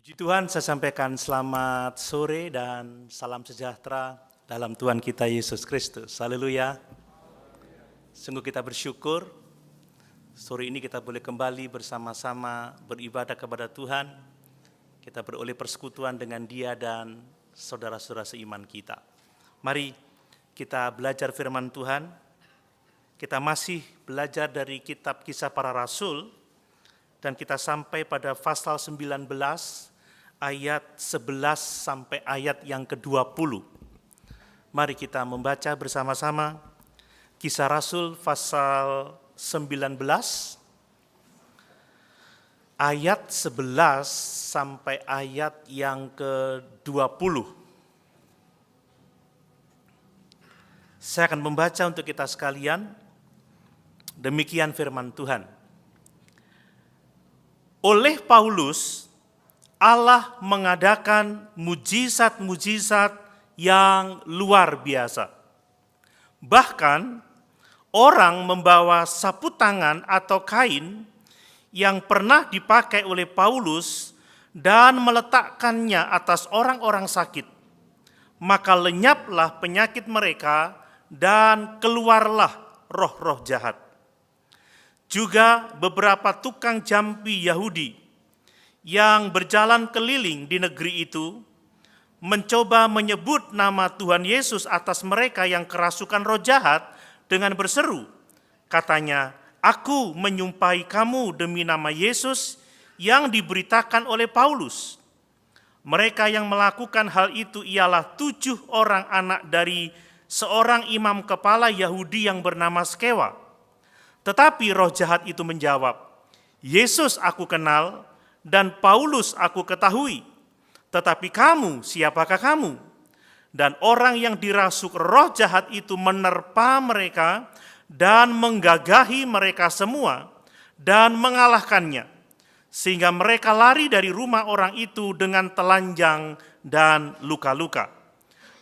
Puji Tuhan, saya sampaikan selamat sore dan salam sejahtera dalam Tuhan kita Yesus Kristus. Haleluya. Sungguh kita bersyukur, sore ini kita boleh kembali bersama-sama beribadah kepada Tuhan. Kita beroleh persekutuan dengan Dia dan saudara-saudara seiman kita. Mari kita belajar firman Tuhan. Kita masih belajar dari kitab Kisah Para Rasul, dan kita sampai pada pasal 19 ayat 11 sampai ayat yang ke-20. Mari kita membaca bersama-sama Kisah Rasul pasal 19 ayat 11 sampai ayat yang ke-20. Saya akan membaca untuk kita sekalian. Demikian firman Tuhan. Oleh Paulus, Allah mengadakan mujizat-mujizat yang luar biasa. Bahkan, orang membawa sapu tangan atau kain yang pernah dipakai oleh Paulus dan meletakkannya atas orang-orang sakit. Maka lenyaplah penyakit mereka dan keluarlah roh-roh jahat. Juga beberapa tukang jampi Yahudi yang berjalan keliling di negeri itu mencoba menyebut nama Tuhan Yesus atas mereka yang kerasukan roh jahat dengan berseru. Katanya, "Aku menyumpahi kamu demi nama Yesus yang diberitakan oleh Paulus." Mereka yang melakukan hal itu ialah 7 orang anak dari seorang imam kepala Yahudi yang bernama Skewa. Tetapi roh jahat itu menjawab, "Yesus aku kenal dan Paulus aku ketahui. Tetapi kamu, siapakah kamu?" Dan orang yang dirasuk roh jahat itu menerpa mereka dan menggagahi mereka semua dan mengalahkannya. Sehingga mereka lari dari rumah orang itu dengan telanjang dan luka-luka.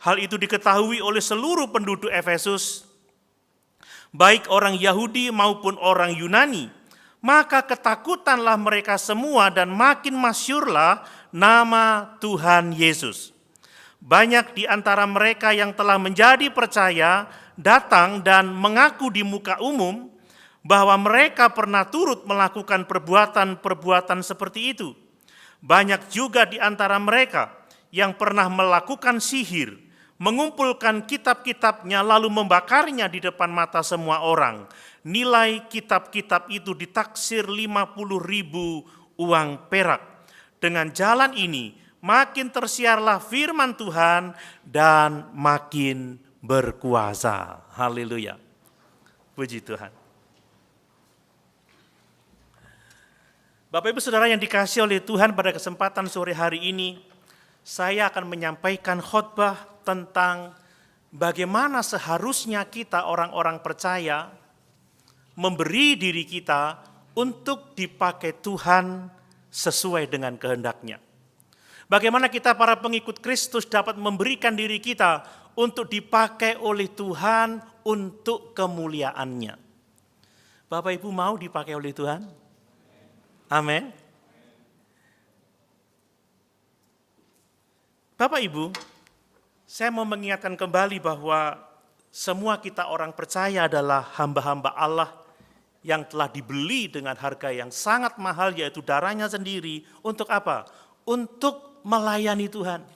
Hal itu diketahui oleh seluruh penduduk Efesus, baik orang Yahudi maupun orang Yunani. Maka ketakutanlah mereka semua dan makin masyhurlah nama Tuhan Yesus. Banyak di antara mereka yang telah menjadi percaya datang dan mengaku di muka umum bahwa mereka pernah turut melakukan perbuatan-perbuatan seperti itu. Banyak juga di antara mereka yang pernah melakukan sihir, mengumpulkan kitab-kitabnya lalu membakarnya di depan mata semua orang. Nilai kitab-kitab itu ditaksir 50.000 uang perak. Dengan jalan ini makin tersiarlah firman Tuhan dan makin berkuasa. Haleluya. Puji Tuhan. Bapak Ibu Saudara yang dikasihi oleh Tuhan, pada kesempatan sore hari ini saya akan menyampaikan khotbah tentang bagaimana seharusnya kita orang-orang percaya memberi diri kita untuk dipakai Tuhan sesuai dengan kehendak-Nya. Bagaimana kita para pengikut Kristus dapat memberikan diri kita untuk dipakai oleh Tuhan untuk kemuliaan-Nya. Bapak Ibu mau dipakai oleh Tuhan? Amin. Bapak Ibu, saya mau mengingatkan kembali bahwa semua kita orang percaya adalah hamba-hamba Allah yang telah dibeli dengan harga yang sangat mahal, yaitu darahnya sendiri. Untuk apa? Untuk melayani Tuhan.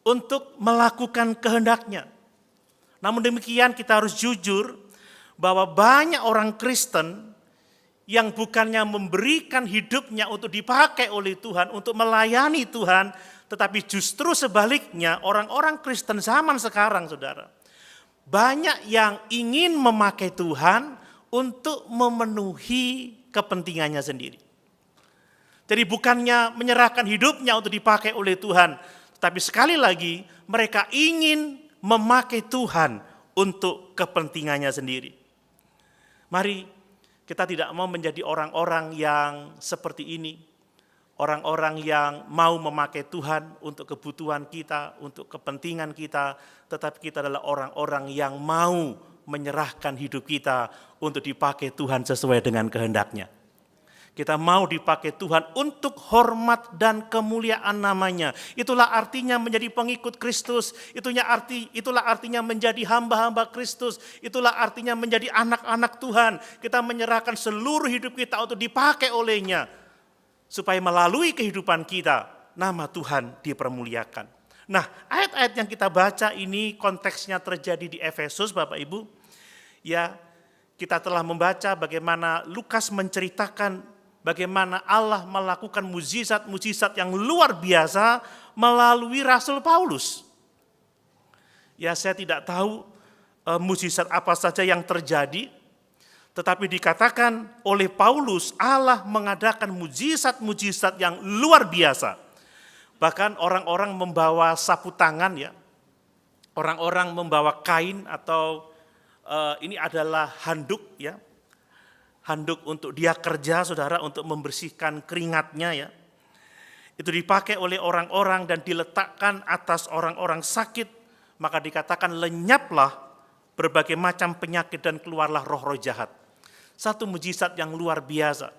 Untuk melakukan kehendak-Nya. Namun demikian kita harus jujur bahwa banyak orang Kristen yang bukannya memberikan hidupnya untuk dipakai oleh Tuhan, untuk melayani Tuhan, tetapi justru sebaliknya orang-orang Kristen zaman sekarang, saudara, banyak yang ingin memakai Tuhan untuk memenuhi kepentingannya sendiri. Jadi bukannya menyerahkan hidupnya untuk dipakai oleh Tuhan, tetapi sekali lagi mereka ingin memakai Tuhan untuk kepentingannya sendiri. Mari kita tidak mau menjadi orang-orang yang seperti ini. Orang-orang yang mau memakai Tuhan untuk kebutuhan kita, untuk kepentingan kita, tetapi kita adalah orang-orang yang mau menyerahkan hidup kita untuk dipakai Tuhan sesuai dengan kehendak-Nya. Kita mau dipakai Tuhan untuk hormat dan kemuliaan namanya. Itulah artinya menjadi pengikut Kristus. Itulah artinya menjadi hamba-hamba Kristus. Itulah artinya menjadi anak-anak Tuhan. Kita menyerahkan seluruh hidup kita untuk dipakai olehnya. Supaya melalui kehidupan kita, nama Tuhan dipermuliakan. Nah, ayat-ayat yang kita baca ini konteksnya terjadi di Efesus, Bapak Ibu. Ya, kita telah membaca bagaimana Lukas menceritakan bagaimana Allah melakukan mujizat-mujizat yang luar biasa melalui Rasul Paulus. Ya, saya tidak tahu mujizat apa saja yang terjadi, tetapi dikatakan oleh Paulus Allah mengadakan mujizat-mujizat yang luar biasa. Bahkan orang-orang membawa sapu tangan, ya, orang-orang membawa kain atau ini adalah handuk, ya. Handuk untuk dia kerja, saudara, untuk membersihkan keringatnya, ya. Itu dipakai oleh orang-orang dan diletakkan atas orang-orang sakit, maka dikatakan lenyaplah berbagai macam penyakit dan keluarlah roh-roh jahat. Satu mujizat yang luar biasa.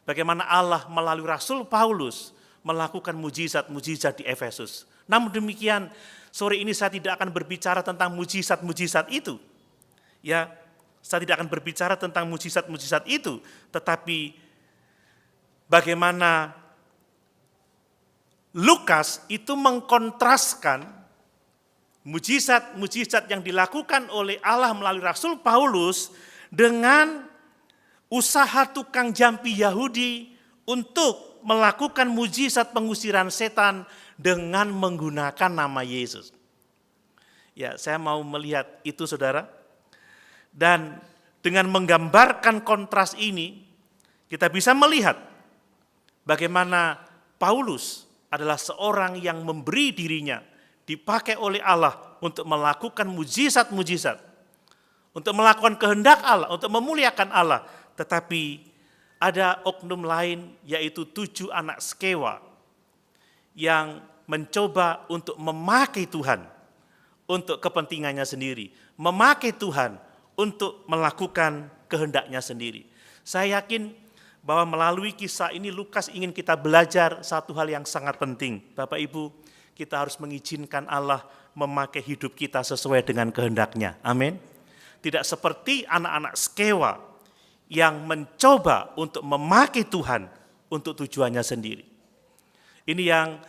Bagaimana Allah melalui Rasul Paulus melakukan mujizat-mujizat di Efesus. Namun demikian, sore ini saya tidak akan berbicara tentang mujizat-mujizat itu. Ya, saya tidak akan berbicara tentang mujizat-mujizat itu, tetapi bagaimana Lukas itu mengkontraskan mujizat-mujizat yang dilakukan oleh Allah melalui Rasul Paulus dengan usaha tukang jampi Yahudi untuk melakukan mujizat pengusiran setan dengan menggunakan nama Yesus. Ya, saya mau melihat itu, saudara. Dan dengan menggambarkan kontras ini, kita bisa melihat bagaimana Paulus adalah seorang yang memberi dirinya, dipakai oleh Allah untuk melakukan mujizat-mujizat, untuk melakukan kehendak Allah, untuk memuliakan Allah. Tetapi ada oknum lain, yaitu 7 anak Skewa yang mencoba untuk memakai Tuhan untuk kepentingannya sendiri, memakai Tuhan untuk melakukan kehendaknya sendiri. Saya yakin bahwa melalui kisah ini Lukas ingin kita belajar satu hal yang sangat penting. Bapak Ibu, kita harus mengizinkan Allah memakai hidup kita sesuai dengan kehendaknya. Amin. Tidak seperti anak-anak Skewa yang mencoba untuk memakai Tuhan untuk tujuannya sendiri. Ini yang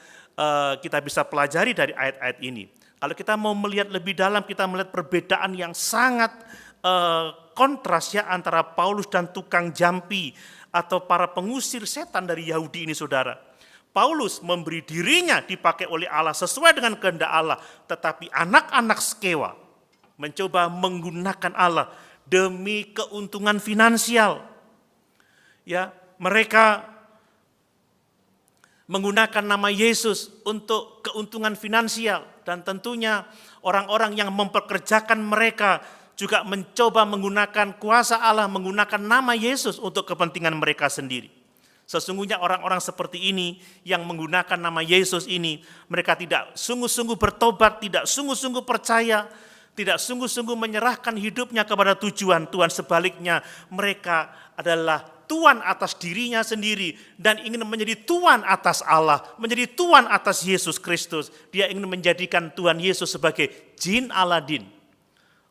kita bisa pelajari dari ayat-ayat ini. Kalau kita mau melihat lebih dalam, kita melihat perbedaan yang sangat kontras, ya, antara Paulus dan tukang jampi atau para pengusir setan dari Yahudi ini, saudara. Paulus memberi dirinya dipakai oleh Allah sesuai dengan kehendak Allah, tetapi anak-anak Skewa mencoba menggunakan Allah demi keuntungan finansial. Ya, mereka menggunakan nama Yesus untuk keuntungan finansial, dan tentunya orang-orang yang mempekerjakan mereka juga mencoba menggunakan kuasa Allah, menggunakan nama Yesus untuk kepentingan mereka sendiri. Sesungguhnya orang-orang seperti ini yang menggunakan nama Yesus ini, mereka tidak sungguh-sungguh bertobat, tidak sungguh-sungguh percaya, tidak sungguh-sungguh menyerahkan hidupnya kepada tujuan Tuhan. Sebaliknya, mereka adalah tuan atas dirinya sendiri dan ingin menjadi tuan atas Allah, menjadi tuan atas Yesus Kristus. Dia ingin menjadikan Tuhan Yesus sebagai jin Aladin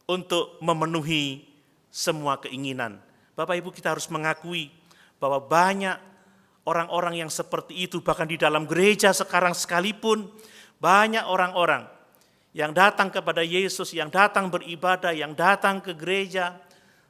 untuk memenuhi semua keinginan. Bapak Ibu, kita harus mengakui bahwa banyak orang-orang yang seperti itu, bahkan di dalam gereja sekarang sekalipun, banyak orang-orang yang datang kepada Yesus, yang datang beribadah, yang datang ke gereja,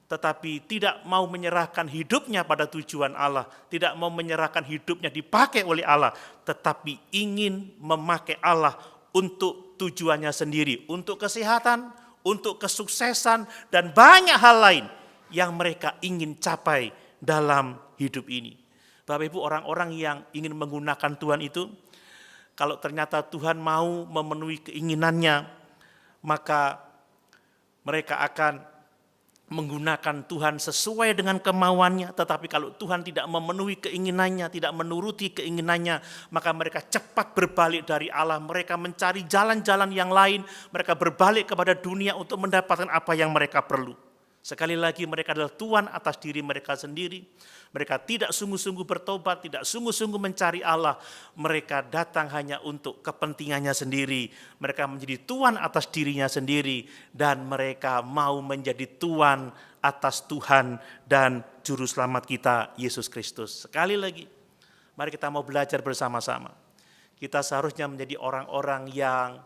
tetapi tidak mau menyerahkan hidupnya pada tujuan Allah, tidak mau menyerahkan hidupnya dipakai oleh Allah, tetapi ingin memakai Allah untuk tujuannya sendiri, untuk kesehatan, untuk kesuksesan, dan banyak hal lain yang mereka ingin capai dalam hidup ini. Bapak Ibu, orang-orang yang ingin menggunakan Tuhan itu, kalau ternyata Tuhan mau memenuhi keinginannya, maka mereka akan menggunakan Tuhan sesuai dengan kemauannya. Tetapi kalau Tuhan tidak memenuhi keinginannya, tidak menuruti keinginannya, maka mereka cepat berbalik dari Allah. Mereka mencari jalan-jalan yang lain, mereka berbalik kepada dunia untuk mendapatkan apa yang mereka perlu. Sekali lagi mereka adalah tuan atas diri mereka sendiri. Mereka tidak sungguh-sungguh bertobat, tidak sungguh-sungguh mencari Allah. Mereka datang hanya untuk kepentingannya sendiri. Mereka menjadi tuan atas dirinya sendiri. Dan mereka mau menjadi tuan atas Tuhan dan Juru Selamat kita, Yesus Kristus. Sekali lagi, mari kita mau belajar bersama-sama. Kita seharusnya menjadi orang-orang yang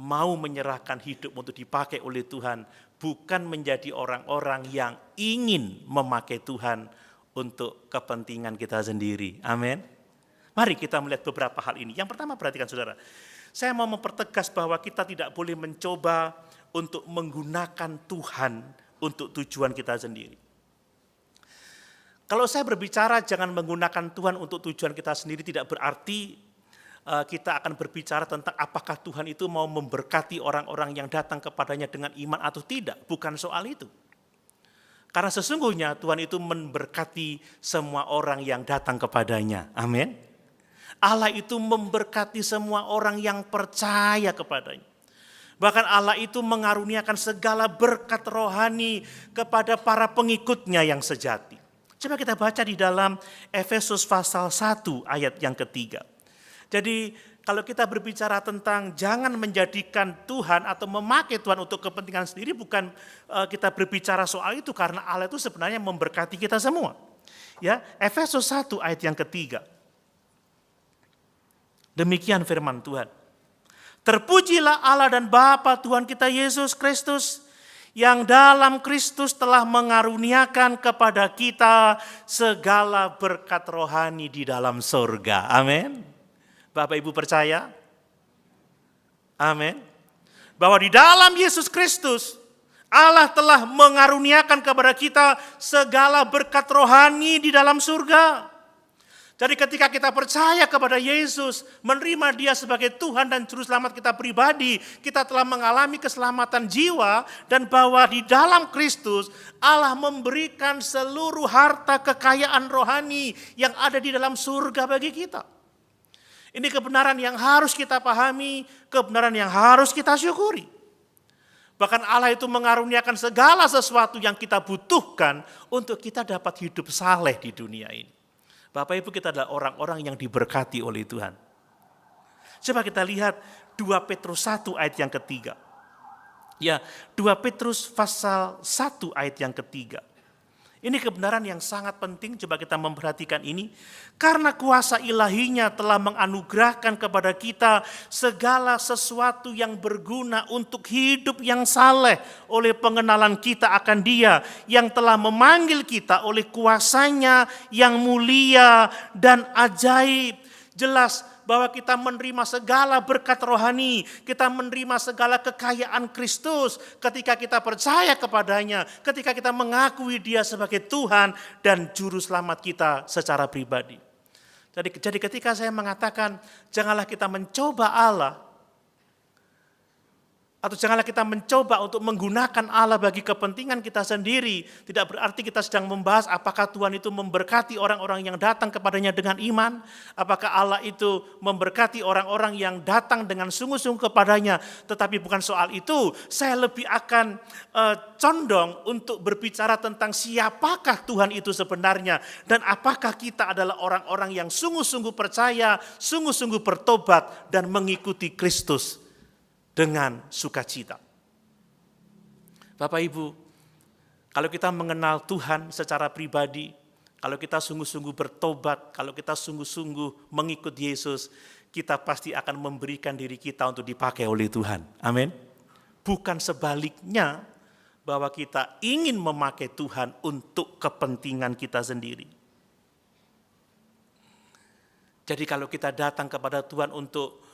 mau menyerahkan hidup untuk dipakai oleh Tuhan, bukan menjadi orang-orang yang ingin memakai Tuhan untuk kepentingan kita sendiri. Amin. Mari kita melihat beberapa hal ini. Yang pertama, perhatikan saudara. Saya mau mempertegas bahwa kita tidak boleh mencoba untuk menggunakan Tuhan untuk tujuan kita sendiri. Kalau saya berbicara jangan menggunakan Tuhan untuk tujuan kita sendiri, tidak berarti kita akan berbicara tentang apakah Tuhan itu mau memberkati orang-orang yang datang kepadanya dengan iman atau tidak. Bukan soal itu. Karena sesungguhnya Tuhan itu memberkati semua orang yang datang kepadanya. Amin. Allah itu memberkati semua orang yang percaya kepadanya. Bahkan Allah itu mengaruniakan segala berkat rohani kepada para pengikutnya yang sejati. Coba kita baca di dalam Efesus pasal 1 ayat yang ketiga. Jadi kalau kita berbicara tentang jangan menjadikan Tuhan atau memakai Tuhan untuk kepentingan sendiri, bukan kita berbicara soal itu, karena Allah itu sebenarnya memberkati kita semua. Ya, Efesus 1 ayat yang ketiga. Demikian firman Tuhan. Terpujilah Allah dan Bapa Tuhan kita Yesus Kristus, yang dalam Kristus telah mengaruniakan kepada kita segala berkat rohani di dalam surga. Amin. Bapak Ibu percaya? Amin. Bahwa di dalam Yesus Kristus Allah telah mengaruniakan kepada kita segala berkat rohani di dalam surga. Jadi ketika kita percaya kepada Yesus, menerima Dia sebagai Tuhan dan Juru Selamat kita pribadi, kita telah mengalami keselamatan jiwa, dan bahwa di dalam Kristus Allah memberikan seluruh harta kekayaan rohani yang ada di dalam surga bagi kita. Ini kebenaran yang harus kita pahami, kebenaran yang harus kita syukuri. Bahkan Allah itu mengaruniakan segala sesuatu yang kita butuhkan untuk kita dapat hidup saleh di dunia ini. Bapak Ibu, kita adalah orang-orang yang diberkati oleh Tuhan. Coba kita lihat 2 Petrus 1 ayat yang ketiga. Ya, 2 Petrus pasal 1 ayat yang ketiga. Ini kebenaran yang sangat penting, coba kita memperhatikan ini. Karena kuasa ilahinya telah menganugerahkan kepada kita segala sesuatu yang berguna untuk hidup yang saleh oleh pengenalan kita akan Dia yang telah memanggil kita oleh kuasanya yang mulia dan ajaib. Jelas bahwa kita menerima segala berkat rohani, kita menerima segala kekayaan Kristus ketika kita percaya kepadanya, ketika kita mengakui Dia sebagai Tuhan dan Juru Selamat kita secara pribadi. Jadi ketika saya mengatakan janganlah kita mencoba Allah, atau janganlah kita mencoba untuk menggunakan Allah bagi kepentingan kita sendiri, tidak berarti kita sedang membahas apakah Tuhan itu memberkati orang-orang yang datang kepadanya dengan iman, apakah Allah itu memberkati orang-orang yang datang dengan sungguh-sungguh kepadanya. Tetapi bukan soal itu, saya lebih akan condong untuk berbicara tentang siapakah Tuhan itu sebenarnya, dan apakah kita adalah orang-orang yang sungguh-sungguh percaya, sungguh-sungguh bertobat dan mengikuti Kristus dengan sukacita. Bapak Ibu, kalau kita mengenal Tuhan secara pribadi, kalau kita sungguh-sungguh bertobat, kalau kita sungguh-sungguh mengikut Yesus, kita pasti akan memberikan diri kita untuk dipakai oleh Tuhan. Amin. Bukan sebaliknya, bahwa kita ingin memakai Tuhan untuk kepentingan kita sendiri. Jadi kalau kita datang kepada Tuhan untuk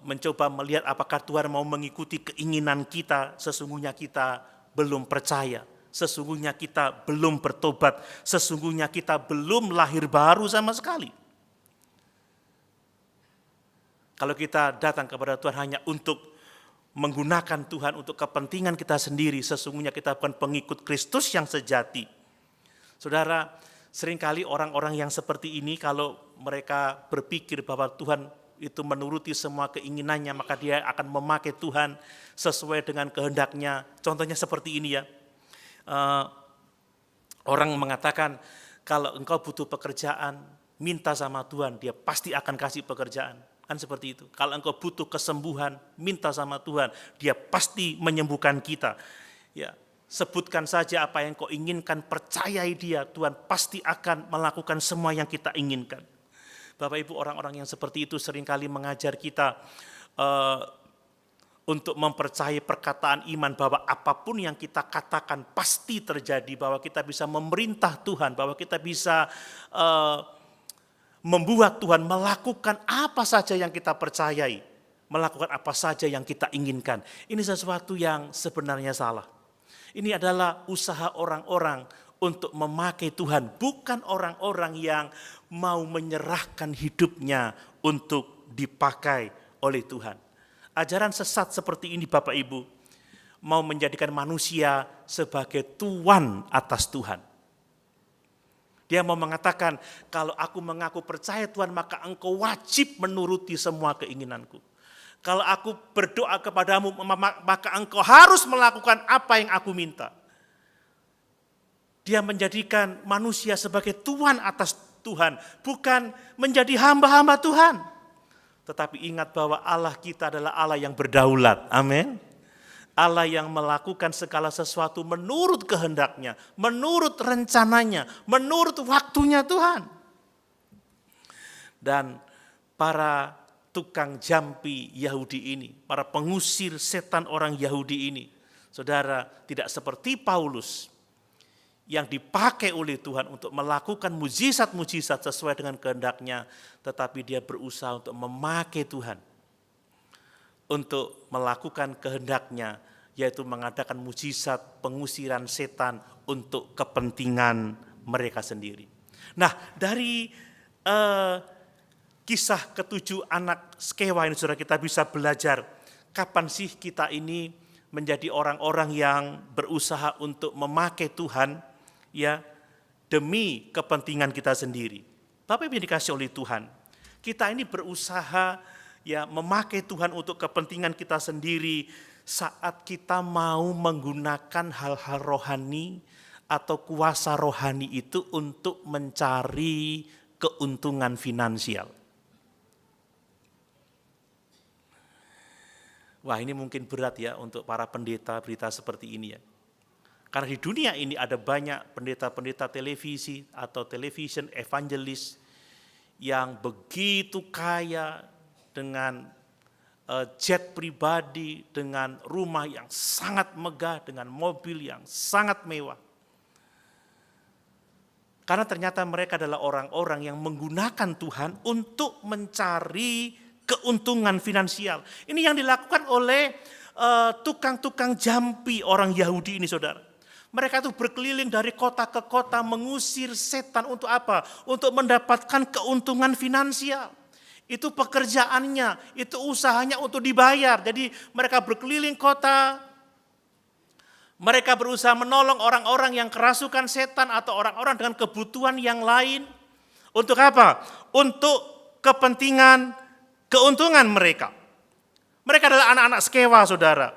mencoba melihat apakah Tuhan mau mengikuti keinginan kita, sesungguhnya kita belum percaya, sesungguhnya kita belum bertobat, sesungguhnya kita belum lahir baru sama sekali. Kalau kita datang kepada Tuhan hanya untuk menggunakan Tuhan untuk kepentingan kita sendiri, sesungguhnya kita bukan pengikut Kristus yang sejati. Saudara, seringkali orang-orang yang seperti ini kalau mereka berpikir bahwa Tuhan itu menuruti semua keinginannya, maka dia akan memakai Tuhan sesuai dengan kehendaknya. Contohnya seperti ini ya. Eh, Orang mengatakan, kalau engkau butuh pekerjaan, minta sama Tuhan, dia pasti akan kasih pekerjaan. Kan seperti itu. Kalau engkau butuh kesembuhan, minta sama Tuhan, dia pasti menyembuhkan kita. Ya, sebutkan saja apa yang kau inginkan, percayai dia, Tuhan pasti akan melakukan semua yang kita inginkan. Bapak Ibu, orang-orang yang seperti itu seringkali mengajar kita untuk mempercayai perkataan iman bahwa apapun yang kita katakan pasti terjadi, bahwa kita bisa memerintah Tuhan, bahwa kita bisa membuat Tuhan melakukan apa saja yang kita percayai, melakukan apa saja yang kita inginkan. Ini sesuatu yang sebenarnya salah. Ini adalah usaha orang-orang untuk memakai Tuhan, bukan orang-orang yang mau menyerahkan hidupnya untuk dipakai oleh Tuhan. Ajaran sesat seperti ini Bapak Ibu, mau menjadikan manusia sebagai tuan atas Tuhan. Dia mau mengatakan, kalau aku mengaku percaya Tuhan, maka engkau wajib menuruti semua keinginanku. Kalau aku berdoa kepadamu, maka engkau harus melakukan apa yang aku minta. Dia menjadikan manusia sebagai tuan atas Tuhan, bukan menjadi hamba-hamba Tuhan. Tetapi ingat bahwa Allah kita adalah Allah yang berdaulat. Amin. Allah yang melakukan segala sesuatu menurut kehendaknya, menurut rencananya, menurut waktunya Tuhan. Dan para tukang jampi Yahudi ini, para pengusir setan orang Yahudi ini, saudara, tidak seperti Paulus yang dipakai oleh Tuhan untuk melakukan mujizat-mujizat sesuai dengan kehendaknya, tetapi dia berusaha untuk memakai Tuhan untuk melakukan kehendaknya, yaitu mengadakan mujizat pengusiran setan untuk kepentingan mereka sendiri. Nah, dari kisah ketujuh anak Skewa ini, saudara, kita bisa belajar kapan sih kita ini menjadi orang-orang yang berusaha untuk memakai Tuhan, ya, demi kepentingan kita sendiri. Bapak Ibu yang dikasih oleh Tuhan, kita ini berusaha ya memakai Tuhan untuk kepentingan kita sendiri saat kita mau menggunakan hal-hal rohani atau kuasa rohani itu untuk mencari keuntungan finansial. Wah, ini mungkin berat ya untuk para pendeta-pendeta seperti ini ya. Karena di dunia ini ada banyak pendeta-pendeta televisi atau television evangelis yang begitu kaya dengan jet pribadi, dengan rumah yang sangat megah, dengan mobil yang sangat mewah. Karena ternyata mereka adalah orang-orang yang menggunakan Tuhan untuk mencari keuntungan finansial. Ini yang dilakukan oleh tukang-tukang jampi orang Yahudi ini, saudara. Mereka itu berkeliling dari kota ke kota mengusir setan untuk apa? Untuk mendapatkan keuntungan finansial. Itu pekerjaannya, itu usahanya untuk dibayar. Jadi mereka berkeliling kota, mereka berusaha menolong orang-orang yang kerasukan setan atau orang-orang dengan kebutuhan yang lain. Untuk apa? Untuk kepentingan keuntungan mereka. Mereka adalah anak-anak Skewa, saudara.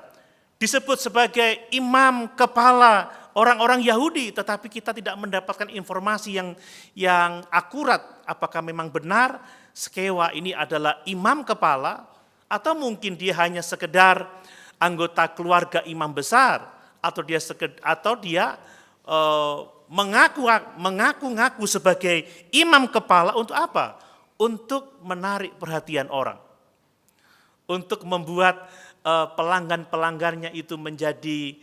Disebut sebagai imam kepala orang-orang Yahudi, tetapi kita tidak mendapatkan informasi yang akurat. Apakah memang benar Skewa ini adalah imam kepala, atau mungkin dia hanya sekedar anggota keluarga imam besar, atau dia mengaku-ngaku sebagai imam kepala untuk apa? Untuk menarik perhatian orang, untuk membuat pelanggan-pelanggannya itu menjadi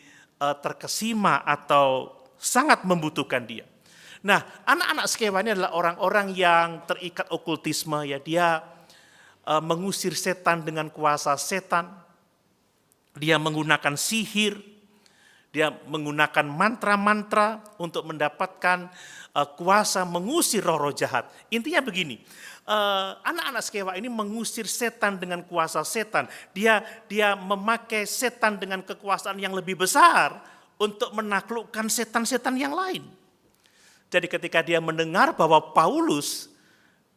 terkesima atau sangat membutuhkan dia. Nah, anak-anak Skewa ini adalah orang-orang yang terikat okultisme, ya. Dia mengusir setan dengan kuasa setan. Dia menggunakan sihir, dia menggunakan mantra-mantra untuk mendapatkan kuasa mengusir roh-roh jahat. Intinya begini, anak-anak Skewa ini mengusir setan dengan kuasa setan. Dia memakai setan dengan kekuasaan yang lebih besar untuk menaklukkan setan-setan yang lain. Jadi ketika dia mendengar bahwa Paulus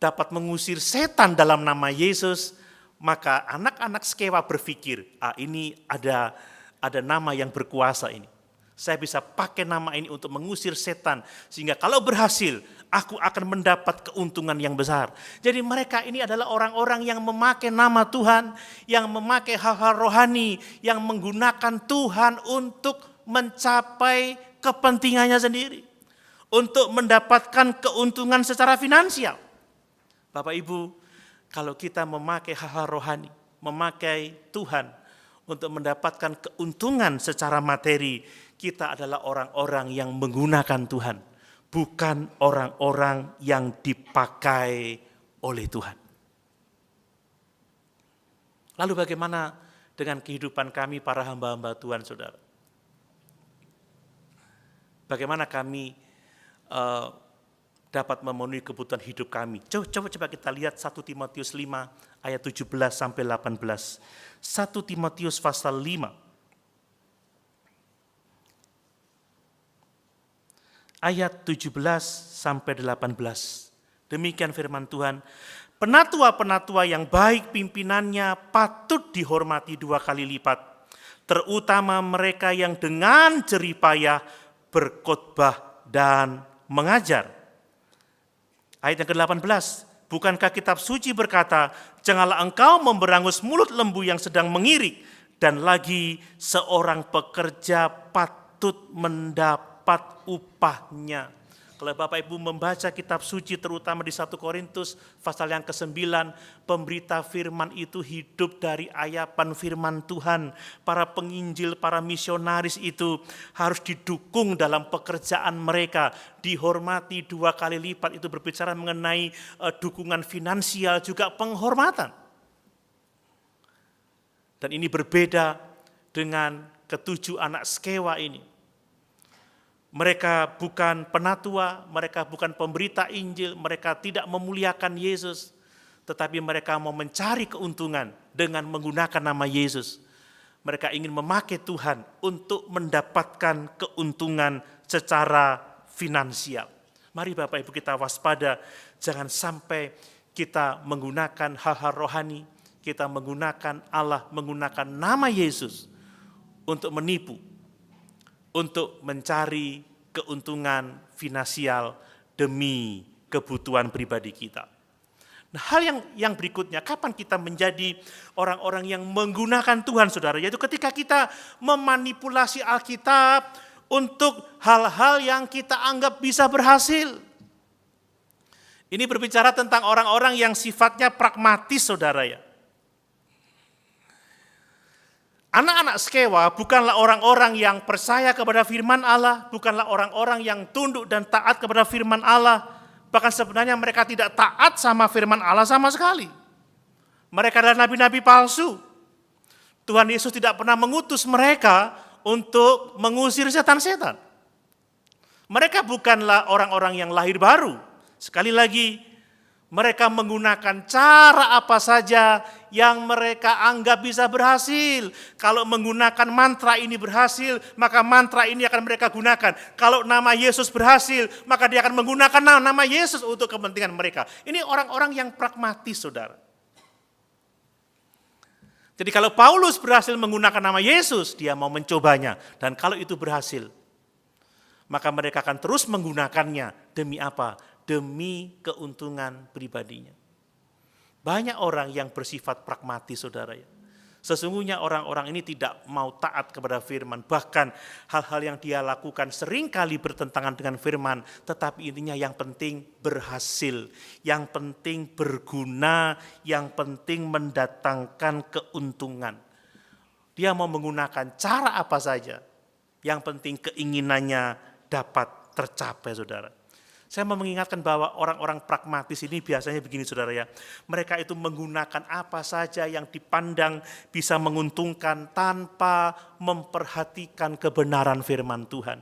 dapat mengusir setan dalam nama Yesus, maka anak-anak Skewa berpikir, ini ada nama yang berkuasa ini. Saya bisa pakai nama ini untuk mengusir setan. Sehingga kalau berhasil, aku akan mendapat keuntungan yang besar. Jadi mereka ini adalah orang-orang yang memakai nama Tuhan, yang memakai hal-hal rohani, yang menggunakan Tuhan untuk mencapai kepentingannya sendiri. Untuk mendapatkan keuntungan secara finansial. Bapak Ibu, kalau kita memakai hal-hal rohani, memakai Tuhan untuk mendapatkan keuntungan secara materi, kita adalah orang-orang yang menggunakan Tuhan, bukan orang-orang yang dipakai oleh Tuhan. Lalu bagaimana dengan kehidupan kami para hamba-hamba Tuhan, saudara? Bagaimana kami dapat memenuhi kebutuhan hidup kami? Coba kita lihat 1 Timotius 5 ayat 17 sampai 18. 1 Timotius pasal 5 ayat 17 sampai 18. Demikian firman Tuhan. Penatua-penatua yang baik pimpinannya patut dihormati 2 kali lipat, terutama mereka yang dengan jerih payah berkhotbah dan mengajar. Ayat yang ke-18, bukankah kitab suci berkata, janganlah engkau memberangus mulut lembu yang sedang mengirik, dan lagi seorang pekerja patut mendapat upahnya. Kalau Bapak Ibu membaca kitab suci terutama di 1 Korintus pasal yang ke-9, pemberita firman itu hidup dari ayapan firman Tuhan. Para penginjil, para misionaris itu harus didukung dalam pekerjaan mereka, dihormati 2 kali lipat. Itu berbicara mengenai dukungan finansial juga penghormatan. Dan ini berbeda dengan ke-7 anak Skewa ini. Mereka bukan penatua, mereka bukan pemberita Injil, mereka tidak memuliakan Yesus, tetapi mereka mau mencari keuntungan dengan menggunakan nama Yesus. Mereka ingin memakai Tuhan untuk mendapatkan keuntungan secara finansial. Mari Bapak Ibu kita waspada, jangan sampai kita menggunakan hal-hal rohani, kita menggunakan Allah, menggunakan nama Yesus untuk menipu, untuk mencari keuntungan finansial demi kebutuhan pribadi kita. Nah, hal yang berikutnya, kapan kita menjadi orang-orang yang menggunakan Tuhan, saudara? Yaitu ketika kita memanipulasi Alkitab untuk hal-hal yang kita anggap bisa berhasil. Ini berbicara tentang orang-orang yang sifatnya pragmatis, saudara ya. Anak-anak Skewa bukanlah orang-orang yang percaya kepada firman Allah, bukanlah orang-orang yang tunduk dan taat kepada firman Allah. Bahkan sebenarnya mereka tidak taat sama firman Allah sama sekali. Mereka adalah nabi-nabi palsu. Tuhan Yesus tidak pernah mengutus mereka untuk mengusir setan-setan. Mereka bukanlah orang-orang yang lahir baru. Sekali lagi, mereka menggunakan cara apa saja yang mereka anggap bisa berhasil. Kalau menggunakan mantra ini berhasil, maka mantra ini akan mereka gunakan. Kalau nama Yesus berhasil, maka dia akan menggunakan nama Yesus untuk kepentingan mereka. Ini orang-orang yang pragmatis, saudara. Jadi kalau Paulus berhasil menggunakan nama Yesus, dia mau mencobanya. Dan kalau itu berhasil, maka mereka akan terus menggunakannya. Demi apa? Demi keuntungan pribadinya. Banyak orang yang bersifat pragmatis, saudara ya. Sesungguhnya orang-orang ini tidak mau taat kepada firman. Bahkan hal-hal yang dia lakukan seringkali bertentangan dengan firman. Tetapi intinya yang penting berhasil. Yang penting berguna. Yang penting mendatangkan keuntungan. Dia mau menggunakan cara apa saja. Yang penting keinginannya dapat tercapai, saudara. Saya mau mengingatkan bahwa orang-orang pragmatis ini biasanya begini, saudara ya. Mereka itu menggunakan apa saja yang dipandang bisa menguntungkan tanpa memperhatikan kebenaran firman Tuhan.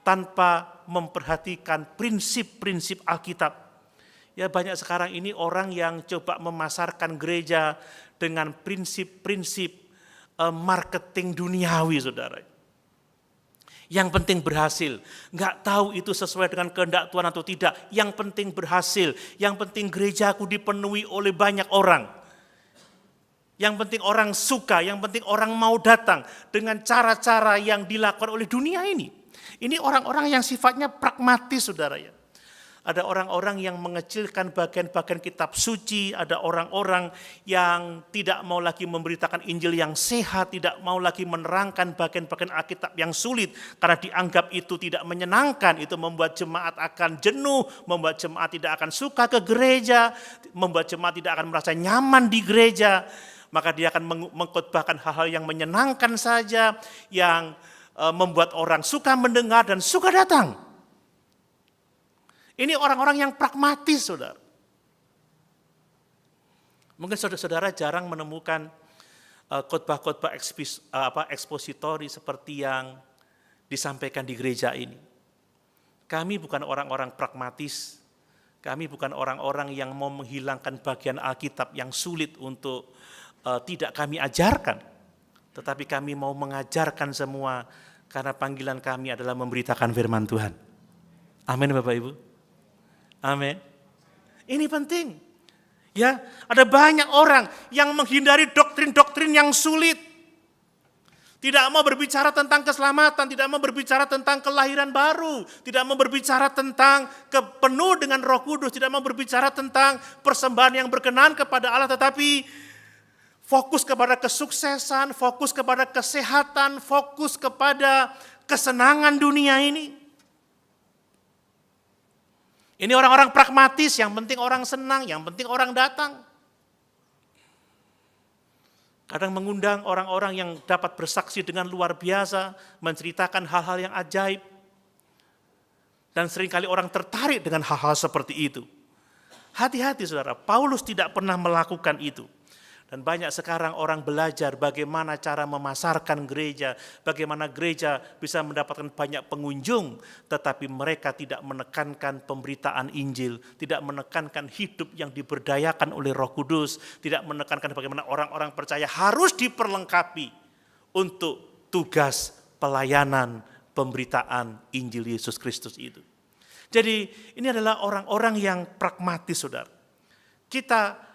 Tanpa memperhatikan prinsip-prinsip Alkitab. Ya, banyak sekarang ini orang yang coba memasarkan gereja dengan prinsip-prinsip marketing duniawi, saudara. Yang penting berhasil, nggak tahu itu sesuai dengan kehendak Tuhan atau tidak. Yang penting berhasil, yang penting gerejaku dipenuhi oleh banyak orang. Yang penting orang suka, yang penting orang mau datang dengan cara-cara yang dilakukan oleh dunia ini. Ini orang-orang yang sifatnya pragmatis, saudara ya. Ada orang-orang yang mengecilkan bagian-bagian kitab suci, ada orang-orang yang tidak mau lagi memberitakan Injil yang sehat, tidak mau lagi menerangkan bagian-bagian Alkitab yang sulit, karena dianggap itu tidak menyenangkan, itu membuat jemaat akan jenuh, membuat jemaat tidak akan suka ke gereja, membuat jemaat tidak akan merasa nyaman di gereja, maka dia akan mengkhotbahkan hal-hal yang menyenangkan saja, yang membuat orang suka mendengar dan suka datang. Ini orang-orang yang pragmatis, saudara. Mungkin saudara-saudara jarang menemukan khotbah-khotbah ekspositori seperti yang disampaikan di gereja ini. Kami bukan orang-orang pragmatis, kami bukan orang-orang yang mau menghilangkan bagian Alkitab yang sulit untuk tidak kami ajarkan. Tetapi kami mau mengajarkan semua karena panggilan kami adalah memberitakan firman Tuhan. Amin Bapak Ibu. Amin. Ini penting. Ya, ada banyak orang yang menghindari doktrin-doktrin yang sulit. Tidak mau berbicara tentang keselamatan, tidak mau berbicara tentang kelahiran baru, tidak mau berbicara tentang penuh dengan Roh Kudus, tidak mau berbicara tentang persembahan yang berkenan kepada Allah, tetapi fokus kepada kesuksesan, fokus kepada kesehatan, fokus kepada kesenangan dunia ini. Ini orang-orang pragmatis, yang penting orang senang, yang penting orang datang. Kadang mengundang orang-orang yang dapat bersaksi dengan luar biasa, menceritakan hal-hal yang ajaib. Dan seringkali orang tertarik dengan hal-hal seperti itu. Hati-hati saudara, Paulus tidak pernah melakukan itu. Dan banyak sekarang orang belajar bagaimana cara memasarkan gereja, bagaimana gereja bisa mendapatkan banyak pengunjung, tetapi mereka tidak menekankan pemberitaan Injil, tidak menekankan hidup yang diberdayakan oleh Roh Kudus, tidak menekankan bagaimana orang-orang percaya harus diperlengkapi untuk tugas pelayanan pemberitaan Injil Yesus Kristus itu. Jadi ini adalah orang-orang yang pragmatis, saudara. Kita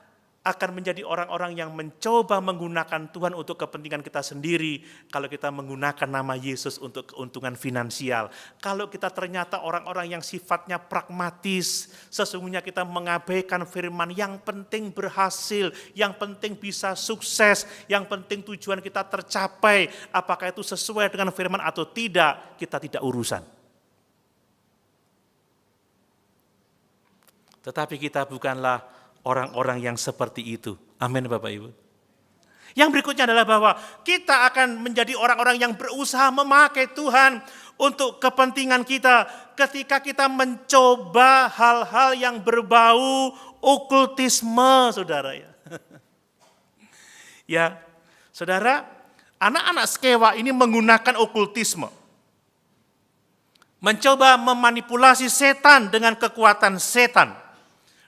akan menjadi orang-orang yang mencoba menggunakan Tuhan untuk kepentingan kita sendiri kalau kita menggunakan nama Yesus untuk keuntungan finansial. Kalau kita ternyata orang-orang yang sifatnya pragmatis, sesungguhnya kita mengabaikan firman, yang penting berhasil, yang penting bisa sukses, yang penting tujuan kita tercapai, apakah itu sesuai dengan firman atau tidak, kita tidak urusan. Tetapi kita bukanlah orang-orang yang seperti itu. Amin Bapak Ibu. Yang berikutnya adalah bahwa kita akan menjadi orang-orang yang berusaha memakai Tuhan untuk kepentingan kita ketika kita mencoba hal-hal yang berbau okultisme, saudara ya. Ya, saudara, anak-anak Skewa ini menggunakan okultisme. Mencoba memanipulasi setan dengan kekuatan setan.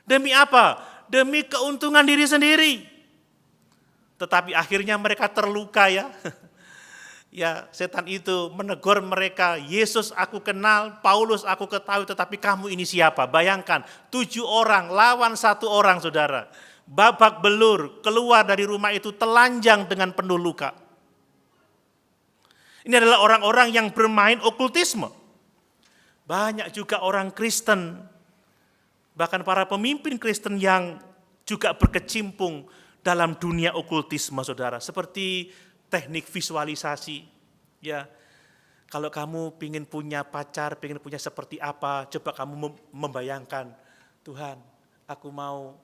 Demi apa? Demi keuntungan diri sendiri. Tetapi akhirnya mereka terluka ya. Ya, setan itu menegur mereka, Yesus aku kenal, Paulus aku ketahui, tetapi kamu ini siapa? Bayangkan, 7 orang lawan 1 orang, saudara. Babak belur, keluar dari rumah itu telanjang dengan penuh luka. Ini adalah orang-orang yang bermain okultisme. Banyak juga orang Kristen, bahkan para pemimpin Kristen yang juga berkecimpung dalam dunia okultisme, saudara. Seperti teknik visualisasi. Ya, kalau kamu ingin punya pacar, ingin punya seperti apa, coba kamu membayangkan, Tuhan, aku mau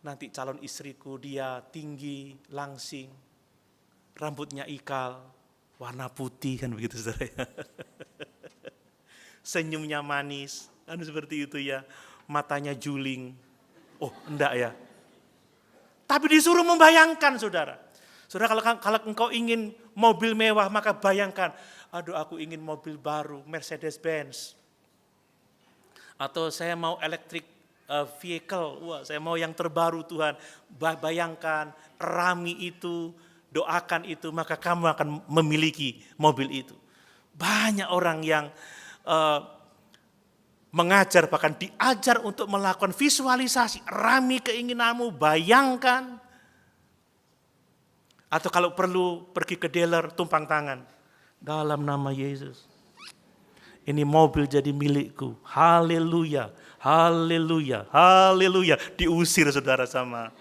nanti calon istriku dia tinggi, langsing, rambutnya ikal, warna putih, kan begitu saudara. Senyumnya manis, kan seperti itu ya. Matanya juling. Oh, enggak ya. Tapi disuruh membayangkan, saudara. Saudara, kalau engkau ingin mobil mewah, maka bayangkan, aduh aku ingin mobil baru, Mercedes-Benz. Atau saya mau electric vehicle, wah saya mau yang terbaru Tuhan. Bayangkan, rami itu, doakan itu, maka kamu akan memiliki mobil itu. Banyak orang yang mengajar, bahkan diajar untuk melakukan visualisasi, rami keinginanmu, bayangkan. Atau kalau perlu pergi ke dealer, tumpang tangan. Dalam nama Yesus. Ini mobil jadi milikku. Haleluya, haleluya, haleluya. Diusir saudara sama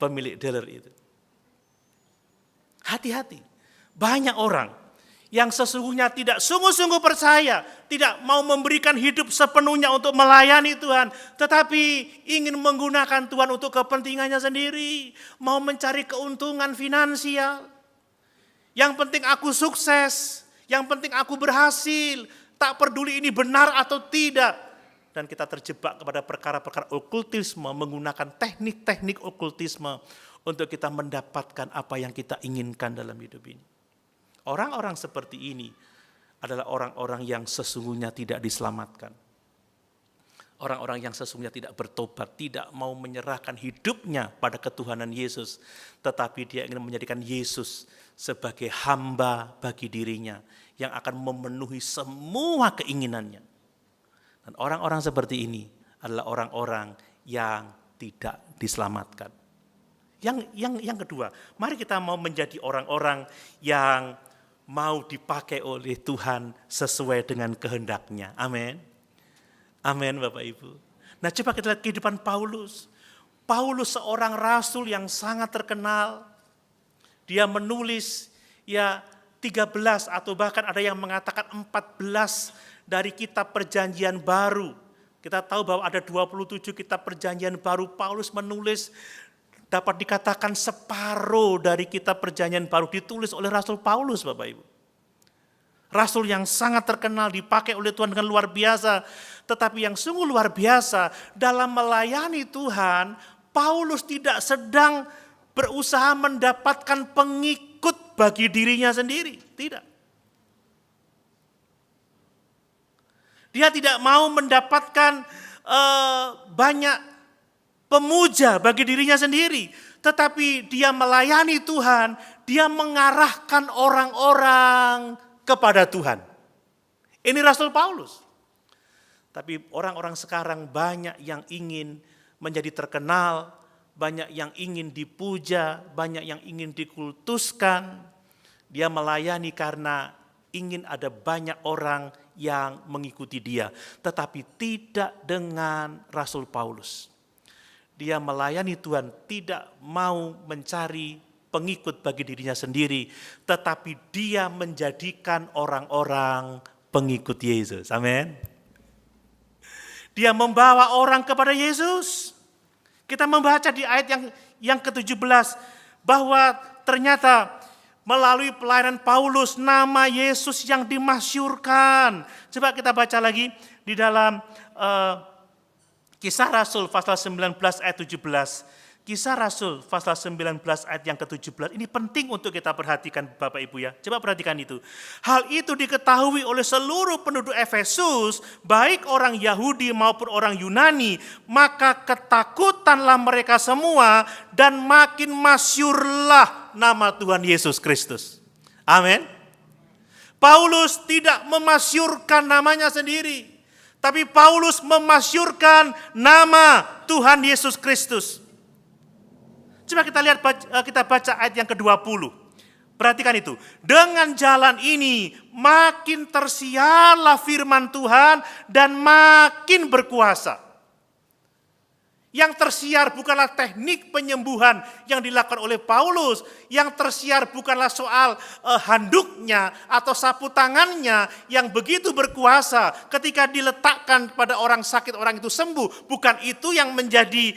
pemilik dealer itu. Hati-hati. Banyak orang yang sesungguhnya tidak sungguh-sungguh percaya, tidak mau memberikan hidup sepenuhnya untuk melayani Tuhan, tetapi ingin menggunakan Tuhan untuk kepentingannya sendiri, mau mencari keuntungan finansial. Yang penting aku sukses, yang penting aku berhasil, tak peduli ini benar atau tidak. Dan kita terjebak kepada perkara-perkara okultisme, menggunakan teknik-teknik okultisme untuk kita mendapatkan apa yang kita inginkan dalam hidup ini. Orang-orang seperti ini adalah orang-orang yang sesungguhnya tidak diselamatkan. Orang-orang yang sesungguhnya tidak bertobat, tidak mau menyerahkan hidupnya pada ketuhanan Yesus, tetapi dia ingin menjadikan Yesus sebagai hamba bagi dirinya yang akan memenuhi semua keinginannya. Dan orang-orang seperti ini adalah orang-orang yang tidak diselamatkan. Yang kedua, mari kita mau menjadi orang-orang yang mau dipakai oleh Tuhan sesuai dengan kehendaknya. Amin. Amin Bapak Ibu. Nah coba kita lihat kehidupan Paulus. Paulus seorang rasul yang sangat terkenal. Dia menulis 13 atau bahkan ada yang mengatakan 14 dari kitab perjanjian baru. Kita tahu bahwa ada 27 kitab perjanjian baru. Paulus menulis dapat dikatakan separuh dari kitab perjanjian baru ditulis oleh Rasul Paulus, Bapak Ibu. Rasul yang sangat terkenal, dipakai oleh Tuhan dengan luar biasa. Tetapi yang sungguh luar biasa, dalam melayani Tuhan, Paulus tidak sedang berusaha mendapatkan pengikut bagi dirinya sendiri. Tidak. Dia tidak mau mendapatkan banyak pemuja bagi dirinya sendiri, tetapi dia melayani Tuhan, dia mengarahkan orang-orang kepada Tuhan. Ini Rasul Paulus. Tapi orang-orang sekarang banyak yang ingin menjadi terkenal, banyak yang ingin dipuja, banyak yang ingin dikultuskan. Dia melayani karena ingin ada banyak orang yang mengikuti dia, tetapi tidak dengan Rasul Paulus. Dia melayani Tuhan, tidak mau mencari pengikut bagi dirinya sendiri, tetapi dia menjadikan orang-orang pengikut Yesus. Amin. Dia membawa orang kepada Yesus. Kita membaca di ayat yang ke-17 bahwa ternyata melalui pelayanan Paulus nama Yesus yang dimasyurkan. Coba kita baca lagi di dalam Kisah Rasul pasal 19 ayat 17. Kisah Rasul pasal 19 ayat yang ke-17. Ini penting untuk kita perhatikan Bapak Ibu ya. Coba perhatikan itu. Hal itu diketahui oleh seluruh penduduk Efesus, baik orang Yahudi maupun orang Yunani. Maka ketakutanlah mereka semua dan makin masyurlah nama Tuhan Yesus Kristus. Amin. Paulus tidak memasyurkan namanya sendiri. Tapi Paulus memasyurkan nama Tuhan Yesus Kristus. Coba kita baca ayat yang ke-20. Perhatikan itu. Dengan jalan ini makin tersiarlah firman Tuhan dan makin berkuasa. Yang tersiar bukanlah teknik penyembuhan yang dilakukan oleh Paulus. Yang tersiar bukanlah soal handuknya atau sapu tangannya yang begitu berkuasa ketika diletakkan pada orang sakit, orang itu sembuh. Bukan itu yang menjadi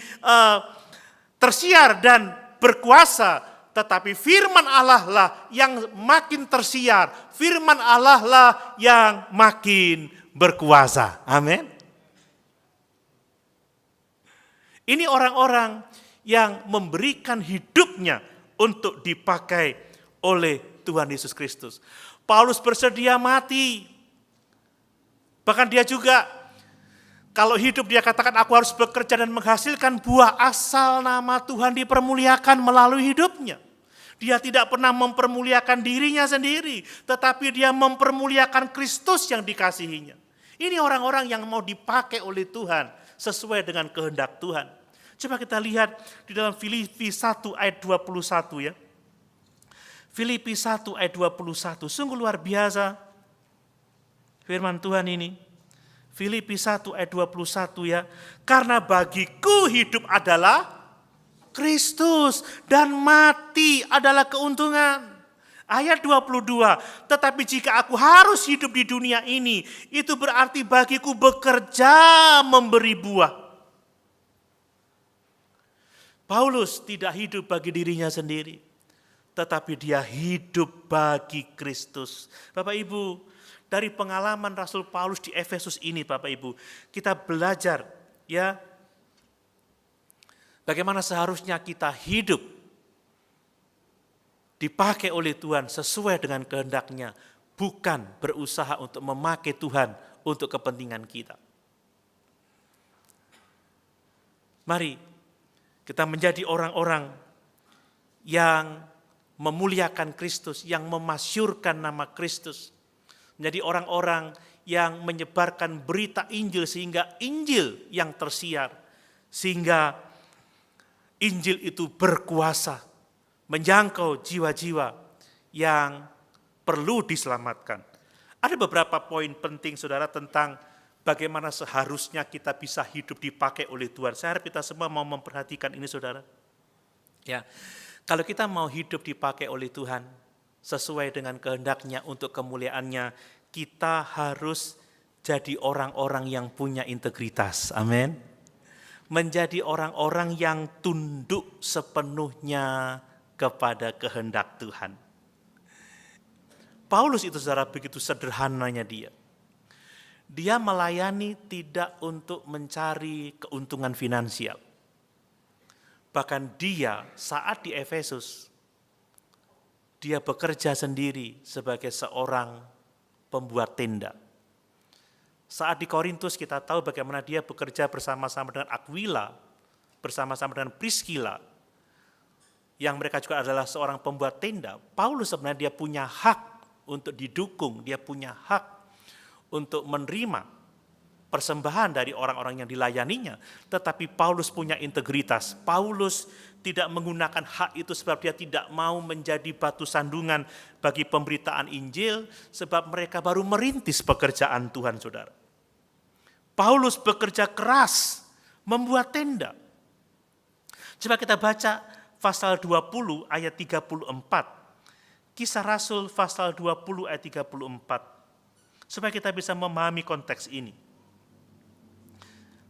tersiar dan berkuasa. Tetapi firman Allah lah yang makin tersiar. Firman Allah lah yang makin berkuasa. Amin. Ini orang-orang yang memberikan hidupnya untuk dipakai oleh Tuhan Yesus Kristus. Paulus bersedia mati. Bahkan dia juga, kalau hidup dia katakan aku harus bekerja dan menghasilkan buah asal nama Tuhan dipermuliakan melalui hidupnya. Dia tidak pernah mempermuliakan dirinya sendiri, tetapi dia mempermuliakan Kristus yang dikasihinya. Ini orang-orang yang mau dipakai oleh Tuhan sesuai dengan kehendak Tuhan. Coba kita lihat di dalam Filipi 1 ayat 21 ya. Filipi 1 ayat 21, sungguh luar biasa firman Tuhan ini. Filipi 1 ayat 21 ya. Karena bagiku hidup adalah Kristus dan mati adalah keuntungan. Ayat 22, tetapi jika aku harus hidup di dunia ini, itu berarti bagiku bekerja memberi buah. Paulus tidak hidup bagi dirinya sendiri, tetapi dia hidup bagi Kristus. Bapak Ibu, dari pengalaman Rasul Paulus di Efesus ini, Bapak Ibu, kita belajar ya bagaimana seharusnya kita hidup dipakai oleh Tuhan sesuai dengan kehendak-Nya, bukan berusaha untuk memakai Tuhan untuk kepentingan kita. Mari kita menjadi orang-orang yang memuliakan Kristus, yang memasyurkan nama Kristus. Menjadi orang-orang yang menyebarkan berita Injil sehingga Injil yang tersiar, sehingga Injil itu berkuasa menjangkau jiwa-jiwa yang perlu diselamatkan. Ada beberapa poin penting saudara tentang bagaimana seharusnya kita bisa hidup dipakai oleh Tuhan. Saya harap kita semua mau memperhatikan ini saudara. Ya, kalau kita mau hidup dipakai oleh Tuhan sesuai dengan kehendak-Nya untuk kemuliaan-Nya, kita harus jadi orang-orang yang punya integritas. Amin. Menjadi orang-orang yang tunduk sepenuhnya kepada kehendak Tuhan. Paulus itu saudara begitu sederhananya dia. Dia melayani tidak untuk mencari keuntungan finansial. Bahkan dia saat di Efesus, dia bekerja sendiri sebagai seorang pembuat tenda. Saat di Korintus kita tahu bagaimana dia bekerja bersama-sama dengan Aquila, bersama-sama dengan Priscilla, yang mereka juga adalah seorang pembuat tenda. Paulus sebenarnya dia punya hak untuk didukung, dia punya hak untuk menerima persembahan dari orang-orang yang dilayaninya. Tetapi Paulus punya integritas. Paulus tidak menggunakan hak itu sebab dia tidak mau menjadi batu sandungan bagi pemberitaan Injil, sebab mereka baru merintis pekerjaan Tuhan, saudara. Paulus bekerja keras membuat tenda. Coba kita baca pasal 20 ayat 34. Kisah Rasul pasal 20 ayat 34. Supaya kita bisa memahami konteks ini.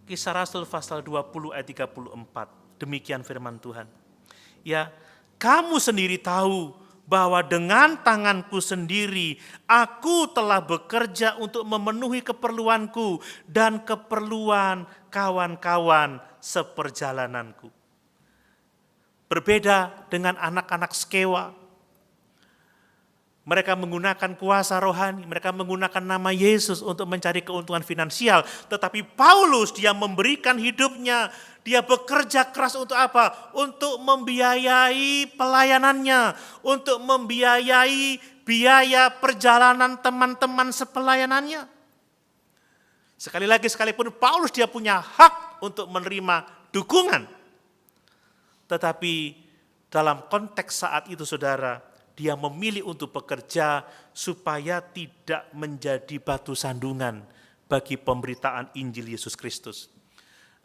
Kisah Rasul pasal 20 ayat 34. Demikian firman Tuhan. Ya, kamu sendiri tahu bahwa dengan tanganku sendiri aku telah bekerja untuk memenuhi keperluanku dan keperluan kawan-kawan seperjalananku. Berbeda dengan anak-anak Skewa. Mereka menggunakan kuasa rohani, mereka menggunakan nama Yesus untuk mencari keuntungan finansial. Tetapi Paulus dia memberikan hidupnya, dia bekerja keras untuk apa? Untuk membiayai pelayanannya, untuk membiayai biaya perjalanan teman-teman sepelayanannya. Sekali lagi sekalipun Paulus dia punya hak untuk menerima dukungan. Tetapi dalam konteks saat itu saudara, dia memilih untuk bekerja supaya tidak menjadi batu sandungan bagi pemberitaan Injil Yesus Kristus.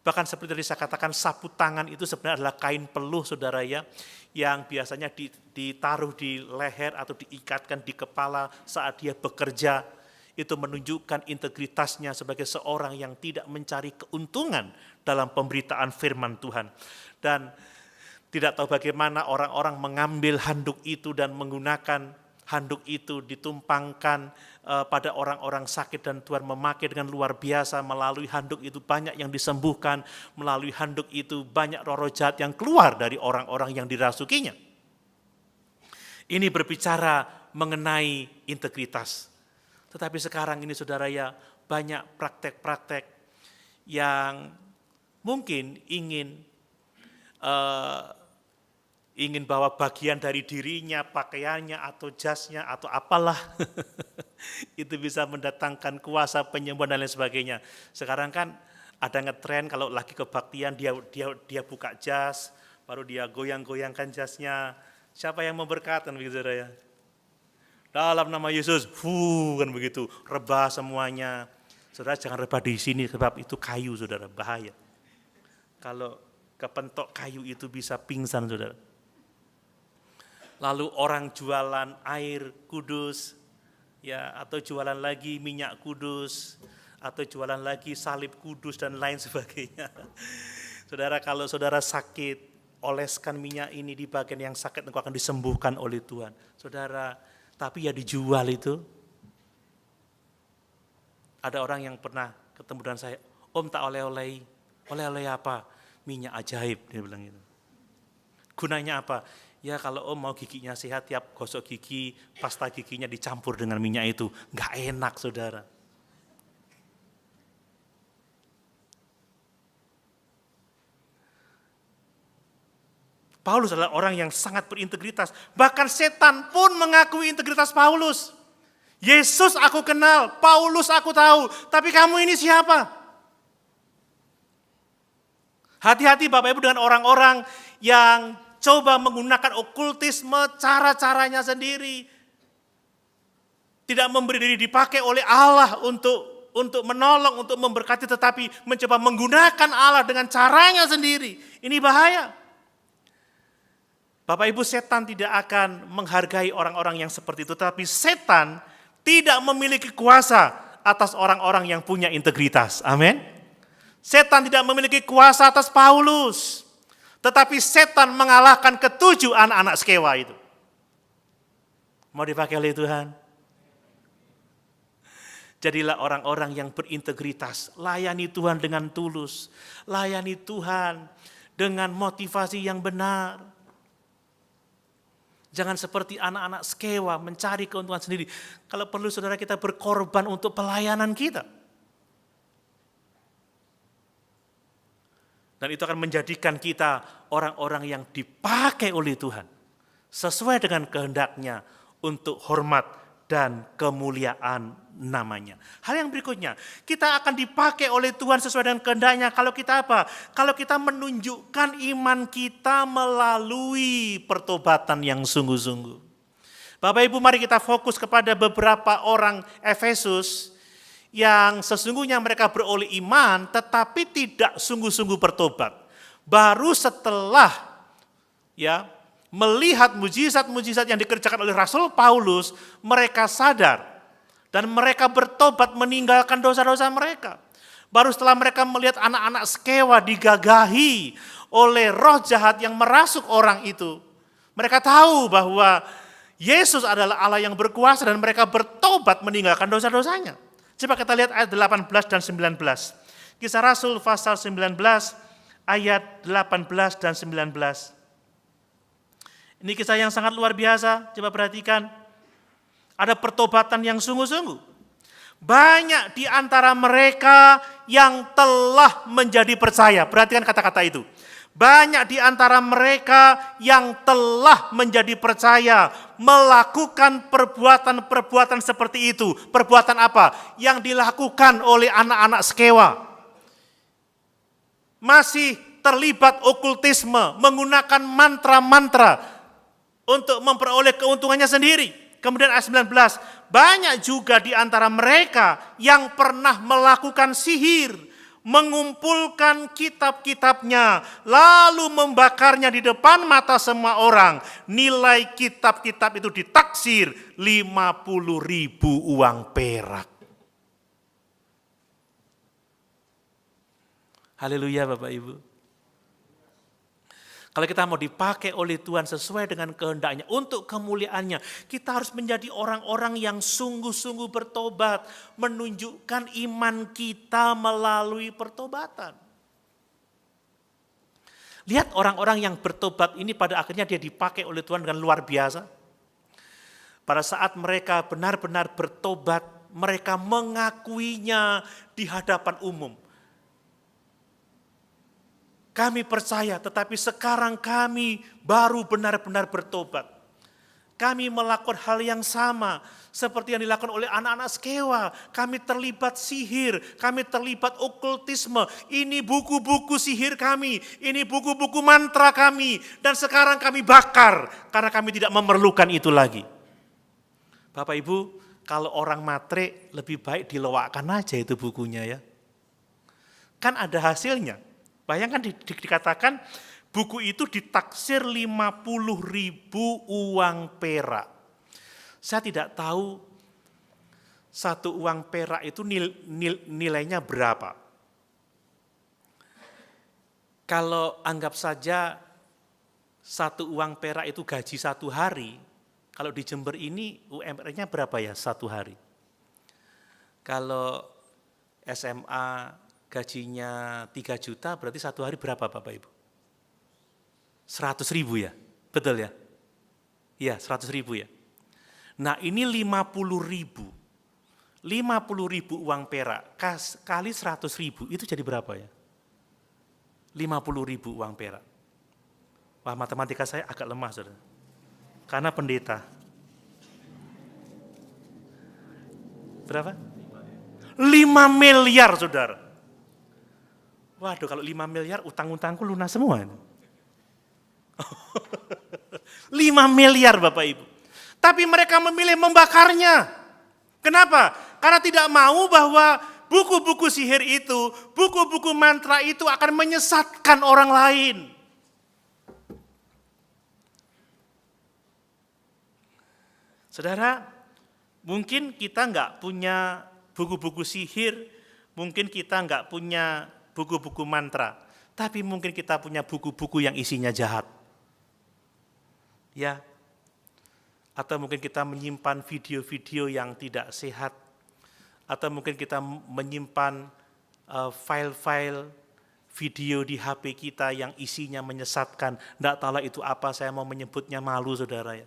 Bahkan seperti tadi saya katakan, sapu tangan itu sebenarnya adalah kain peluh saudara ya, yang biasanya ditaruh di leher atau diikatkan di kepala saat dia bekerja. Itu menunjukkan integritasnya sebagai seorang yang tidak mencari keuntungan dalam pemberitaan firman Tuhan. Dan tidak tahu bagaimana orang-orang mengambil handuk itu dan menggunakan handuk itu ditumpangkan pada orang-orang sakit dan Tuhan memakai dengan luar biasa. Melalui handuk itu banyak yang disembuhkan, melalui handuk itu banyak roh-roh jahat yang keluar dari orang-orang yang dirasukinya. Ini berbicara mengenai integritas. Tetapi sekarang ini saudara ya, banyak praktek-praktek yang mungkin ingin bawa bagian dari dirinya, pakaiannya atau jasnya atau apalah itu bisa mendatangkan kuasa penyembuhan dan lain sebagainya. Sekarang kan Ada ngetren kalau lagi kebaktian dia buka jas, baru dia goyang-goyangkan jasnya. Siapa yang memberkatkan begitu saudara ya? Dalam nama Yesus, kan begitu, rebah semuanya. Saudara jangan rebah di sini sebab itu kayu saudara, bahaya. Kalau kepentok kayu itu bisa pingsan saudara. Lalu orang jualan air kudus, ya atau jualan lagi minyak kudus, atau jualan lagi salib kudus dan lain sebagainya. Saudara, kalau saudara sakit, oleskan minyak ini di bagian yang sakit, engkau akan disembuhkan oleh Tuhan. Saudara, tapi ya dijual itu. Ada orang yang pernah ketemu dengan saya, Om tak oleh-oleh. Oleh-oleh apa? Minyak ajaib, dia bilang gitu. Gunanya apa? Ya kalau Om mau giginya sehat, tiap gosok gigi, pasta giginya dicampur dengan minyak itu. Nggak enak saudara. Paulus adalah orang yang sangat berintegritas. Bahkan setan pun mengakui integritas Paulus. Yesus aku kenal, Paulus aku tahu, tapi kamu ini siapa? Hati-hati Bapak Ibu dengan orang-orang yang coba menggunakan okultisme cara-caranya sendiri. Tidak memberi diri dipakai oleh Allah untuk menolong, untuk memberkati, tetapi mencoba menggunakan Allah dengan caranya sendiri. Ini bahaya. Bapak Ibu, setan tidak akan menghargai orang-orang yang seperti itu, tapi setan tidak memiliki kuasa atas orang-orang yang punya integritas. Amin. Setan tidak memiliki kuasa atas Paulus, tetapi setan mengalahkan ketujuh anak-anak Skewa itu. Mau dipakai oleh Tuhan? Jadilah orang-orang yang berintegritas, layani Tuhan dengan tulus, layani Tuhan dengan motivasi yang benar. Jangan seperti anak-anak Skewa mencari keuntungan sendiri. Kalau perlu saudara kita berkorban untuk pelayanan kita. Dan itu akan menjadikan kita orang-orang yang dipakai oleh Tuhan. Sesuai dengan kehendaknya untuk hormat dan kemuliaan namanya. Hal yang berikutnya, kita akan dipakai oleh Tuhan sesuai dengan kehendaknya. Kalau kita apa? Kalau kita menunjukkan iman kita melalui pertobatan yang sungguh-sungguh. Bapak Ibu, mari kita fokus kepada beberapa orang Efesus yang sesungguhnya mereka beroleh iman tetapi tidak sungguh-sungguh bertobat. Baru setelah melihat mujizat-mujizat yang dikerjakan oleh Rasul Paulus, mereka sadar dan mereka bertobat meninggalkan dosa-dosa mereka. Baru setelah mereka melihat anak-anak Skewa digagahi oleh roh jahat yang merasuk orang itu, mereka tahu bahwa Yesus adalah Allah yang berkuasa dan mereka bertobat meninggalkan dosa-dosanya. Coba kita lihat ayat 18 dan 19. Kisah Rasul pasal 19 ayat 18 dan 19. Ini kisah yang sangat luar biasa, coba perhatikan. Ada pertobatan yang sungguh-sungguh. Banyak di antara mereka yang telah menjadi percaya. Perhatikan kata-kata itu. Banyak di antara mereka yang telah menjadi percaya melakukan perbuatan-perbuatan seperti itu. Perbuatan apa? Yang dilakukan oleh anak-anak Skewa. Masih terlibat okultisme, menggunakan mantra-mantra untuk memperoleh keuntungannya sendiri. Kemudian ayat 19, banyak juga di antara mereka yang pernah melakukan sihir, mengumpulkan kitab-kitabnya, lalu membakarnya di depan mata semua orang. Nilai kitab-kitab itu ditaksir 50.000 uang perak. Haleluya Bapak Ibu. Kalau kita mau dipakai oleh Tuhan sesuai dengan kehendaknya, untuk kemuliaannya, kita harus menjadi orang-orang yang sungguh-sungguh bertobat, menunjukkan iman kita melalui pertobatan. Lihat orang-orang yang bertobat ini pada akhirnya dia dipakai oleh Tuhan dengan luar biasa. Pada saat mereka benar-benar bertobat, mereka mengakuinya di hadapan umum. Kami percaya, tetapi sekarang kami baru benar-benar bertobat. Kami melakukan hal yang sama seperti yang dilakukan oleh anak-anak Skewa. Kami terlibat sihir, kami terlibat okultisme. Ini buku-buku sihir kami, ini buku-buku mantra kami. Dan sekarang kami bakar karena kami tidak memerlukan itu lagi. Bapak Ibu, kalau orang matre lebih baik dilowakkan aja itu bukunya ya. Kan ada hasilnya. Bayangkan dikatakan buku itu ditaksir 50.000 uang perak. Saya tidak tahu satu uang perak itu nilainya berapa. Kalau anggap saja satu uang perak itu gaji satu hari, kalau di Jember ini UMR-nya berapa ya satu hari? Kalau SMA gajinya 3 juta berarti satu hari berapa Bapak Ibu? 100.000 ya, betul ya? Iya 100.000 ya. Nah ini 50.000 uang perak kali 100.000 itu jadi berapa ya? 50.000 uang perak. Wah matematika saya agak lemah saudara. Karena pendeta. Berapa? 5 miliar saudara. Waduh kalau 5 miliar utang-utangku lunas semua. 5 miliar Bapak Ibu. Tapi mereka memilih membakarnya. Kenapa? Karena tidak mau bahwa buku-buku sihir itu, buku-buku mantra itu akan menyesatkan orang lain. Saudara, mungkin kita nggak punya buku-buku sihir, mungkin kita nggak punya buku-buku mantra, tapi mungkin kita punya buku-buku yang isinya jahat. Ya, atau mungkin kita menyimpan video-video yang tidak sehat, atau mungkin kita menyimpan file-file video di HP kita yang isinya menyesatkan. Nggak tahu itu apa, saya mau menyebutnya malu saudara ya.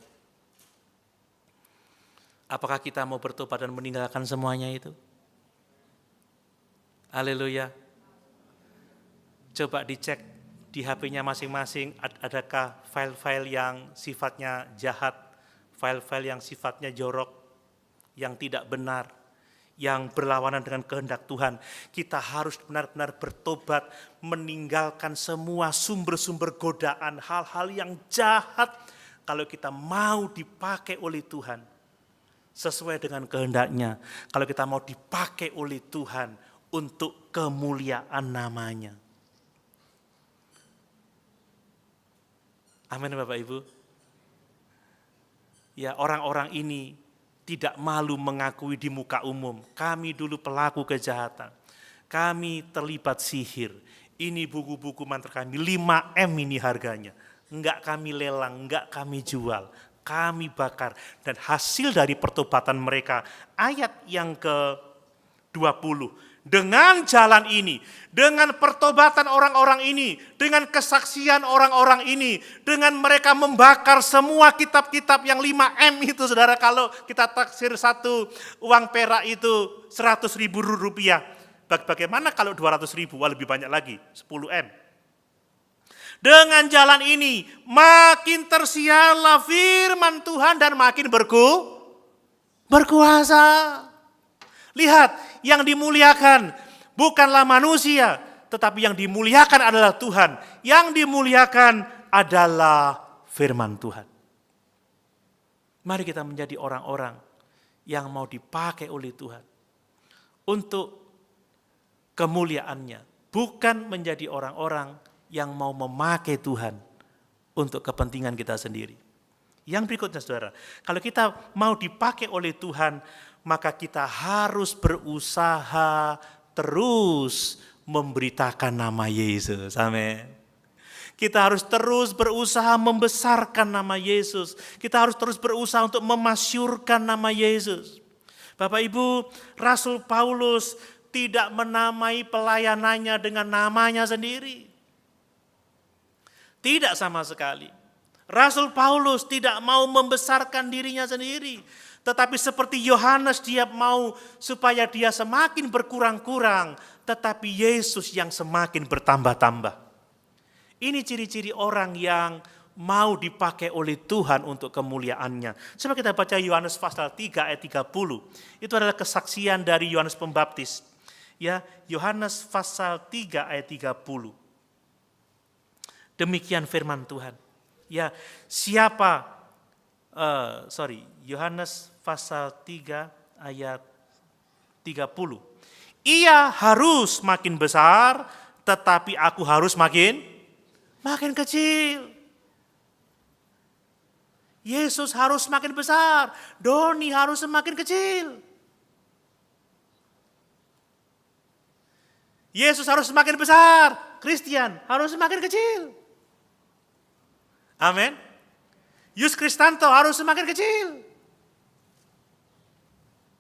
Apakah kita mau bertobat dan meninggalkan semuanya itu? Haleluya. Coba dicek di HP-nya masing-masing, adakah file-file yang sifatnya jahat, file-file yang sifatnya jorok, yang tidak benar, yang berlawanan dengan kehendak Tuhan. Kita harus benar-benar bertobat, meninggalkan semua sumber-sumber godaan, hal-hal yang jahat, kalau kita mau dipakai oleh Tuhan, sesuai dengan kehendaknya, kalau kita mau dipakai oleh Tuhan untuk kemuliaan namanya. Amin Bapak Ibu. Ya orang-orang ini tidak malu mengakui di muka umum, kami dulu pelaku kejahatan, kami terlibat sihir, ini buku-buku mantra kami, 5M ini harganya, enggak kami lelang, enggak kami jual, kami bakar. Dan hasil dari pertobatan mereka, ayat yang ke-20, dengan jalan ini, dengan pertobatan orang-orang ini, dengan kesaksian orang-orang ini, dengan mereka membakar semua kitab-kitab yang 5M itu, saudara, kalau kita taksir satu uang perak itu 100.000 rupiah. Bagaimana kalau 200.000? Wah lebih banyak lagi, 10M. Dengan jalan ini, makin tersiarlah firman Tuhan dan makin berkuasa. Lihat, yang dimuliakan bukanlah manusia, tetapi yang dimuliakan adalah Tuhan. Yang dimuliakan adalah firman Tuhan. Mari kita menjadi orang-orang yang mau dipakai oleh Tuhan untuk kemuliaannya. Bukan menjadi orang-orang yang mau memakai Tuhan untuk kepentingan kita sendiri. Yang berikutnya saudara, kalau kita mau dipakai oleh Tuhan, maka kita harus berusaha terus memberitakan nama Yesus. Amin. Kita harus terus berusaha membesarkan nama Yesus. Kita harus terus berusaha untuk memasyurkan nama Yesus. Bapak Ibu, Rasul Paulus tidak menamai pelayanannya dengan namanya sendiri. Tidak sama sekali. Rasul Paulus tidak mau membesarkan dirinya sendiri. Tetapi seperti Yohanes, dia mau supaya dia semakin berkurang-kurang, tetapi Yesus yang semakin bertambah-tambah. Ini ciri-ciri orang yang mau dipakai oleh Tuhan untuk kemuliaannya. Coba kita baca Yohanes pasal 3 ayat 30. Itu adalah kesaksian dari Yohanes Pembaptis. Ya, Yohanes pasal 3 ayat 30. Demikian firman Tuhan. Ya, Yohanes pasal 3 ayat 30. Ia harus makin besar, tetapi aku harus makin kecil. Yesus harus makin besar, Doni harus semakin kecil. Yesus harus semakin besar, Christian harus semakin kecil. Amin. Yus Kristanto harus semakin kecil.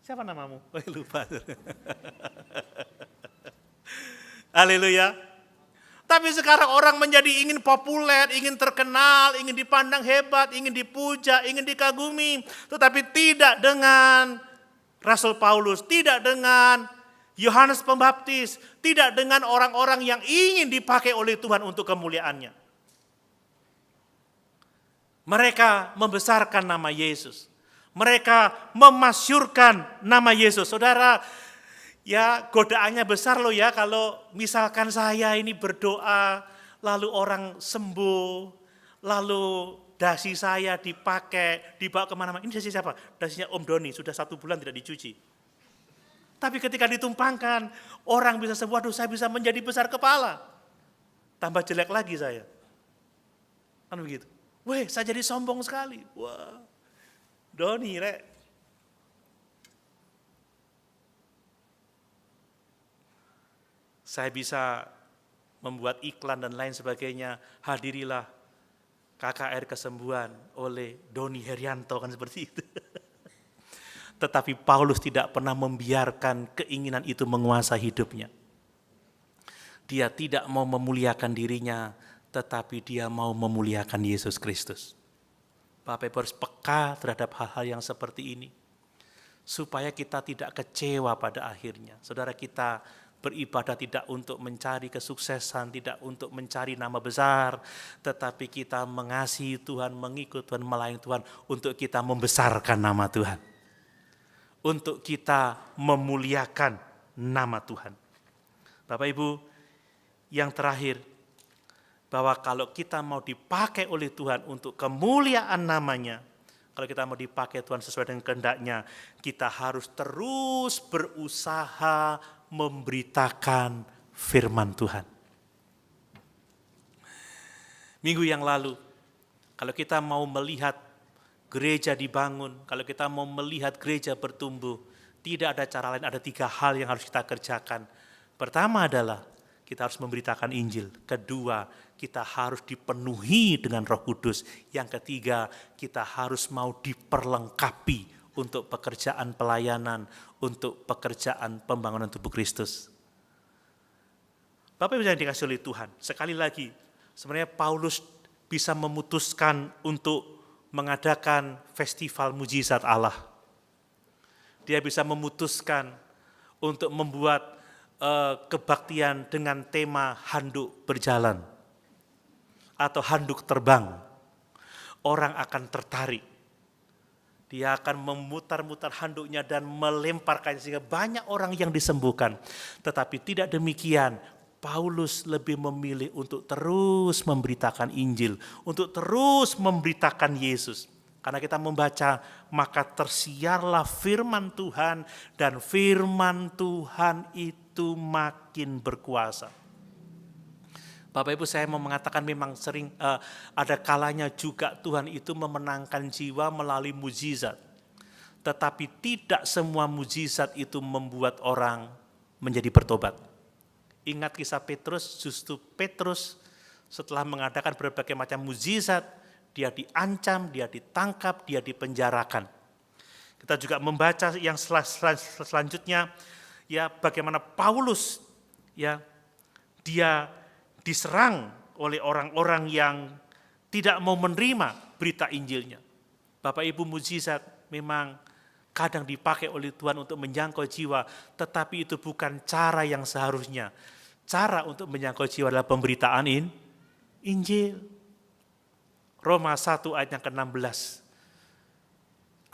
Siapa namamu? Lupa. Haleluya. Tapi sekarang orang menjadi ingin populer, ingin terkenal, ingin dipandang hebat, ingin dipuja, ingin dikagumi. Tetapi tidak dengan Rasul Paulus, tidak dengan Yohanes Pembaptis, tidak dengan orang-orang yang ingin dipakai oleh Tuhan untuk kemuliaannya. Mereka membesarkan nama Yesus. Mereka memasyurkan nama Yesus. Saudara, ya godaannya besar loh ya kalau misalkan saya ini berdoa, lalu orang sembuh, lalu dasi saya dipakai, dibawa kemana-mana. Ini dasi siapa? Dasinya Om Doni, sudah 1 bulan tidak dicuci. Tapi ketika ditumpangkan, orang bisa sembuh, waduh saya bisa menjadi besar kepala. Tambah jelek lagi saya. Kan begitu. Weh, saya jadi sombong sekali. Wah, Doni, rek. Saya bisa membuat iklan dan lain sebagainya. Hadirilah KKR kesembuhan oleh Doni Herianto, kan seperti itu. Tetapi Paulus tidak pernah membiarkan keinginan itu menguasai hidupnya. Dia tidak mau memuliakan dirinya, tetapi dia mau memuliakan Yesus Kristus. Bapak Ibu harus peka terhadap hal-hal yang seperti ini. Supaya kita tidak kecewa pada akhirnya. Saudara, kita beribadah tidak untuk mencari kesuksesan, tidak untuk mencari nama besar, tetapi kita mengasihi Tuhan, mengikut Tuhan, melayani Tuhan, untuk kita membesarkan nama Tuhan. Untuk kita memuliakan nama Tuhan. Bapak Ibu, yang terakhir, bahwa kalau kita mau dipakai oleh Tuhan untuk kemuliaan namanya, kalau kita mau dipakai Tuhan sesuai dengan kehendaknya, kita harus terus berusaha memberitakan firman Tuhan. Minggu yang lalu, kalau kita mau melihat gereja dibangun, kalau kita mau melihat gereja bertumbuh, tidak ada cara lain, ada 3 hal yang harus kita kerjakan. Pertama adalah kita harus memberitakan Injil. Kedua, kita harus dipenuhi dengan Roh Kudus. Yang ketiga, kita harus mau diperlengkapi untuk pekerjaan pelayanan, untuk pekerjaan pembangunan tubuh Kristus. Bapak Ibu yang dikasihi oleh Tuhan, sekali lagi, sebenarnya Paulus bisa memutuskan untuk mengadakan festival mujizat Allah. Dia bisa memutuskan untuk membuat kebaktian dengan tema handuk berjalan atau handuk terbang. Orang akan tertarik. Dia akan memutar-mutar handuknya dan melemparkannya sehingga banyak orang yang disembuhkan. Tetapi tidak demikian, Paulus lebih memilih untuk terus memberitakan Injil, untuk terus memberitakan Yesus. Karena kita membaca, maka tersiarlah firman Tuhan dan firman Tuhan itu makin berkuasa. Bapak Ibu, saya mau mengatakan memang sering ada kalanya juga Tuhan itu memenangkan jiwa melalui mujizat. Tetapi tidak semua mujizat itu membuat orang menjadi bertobat. Ingat kisah Petrus, justru Petrus setelah mengadakan berbagai macam mujizat, dia diancam, dia ditangkap, dia dipenjarakan. Kita juga membaca yang selanjutnya, ya bagaimana Paulus, ya dia diserang oleh orang-orang yang tidak mau menerima berita Injilnya. Bapak Ibu, mujizat memang kadang dipakai oleh Tuhan untuk menjangkau jiwa, tetapi itu bukan cara yang seharusnya. Cara untuk menjangkau jiwa adalah pemberitaan Injil. Roma 1 ayat yang ke-16.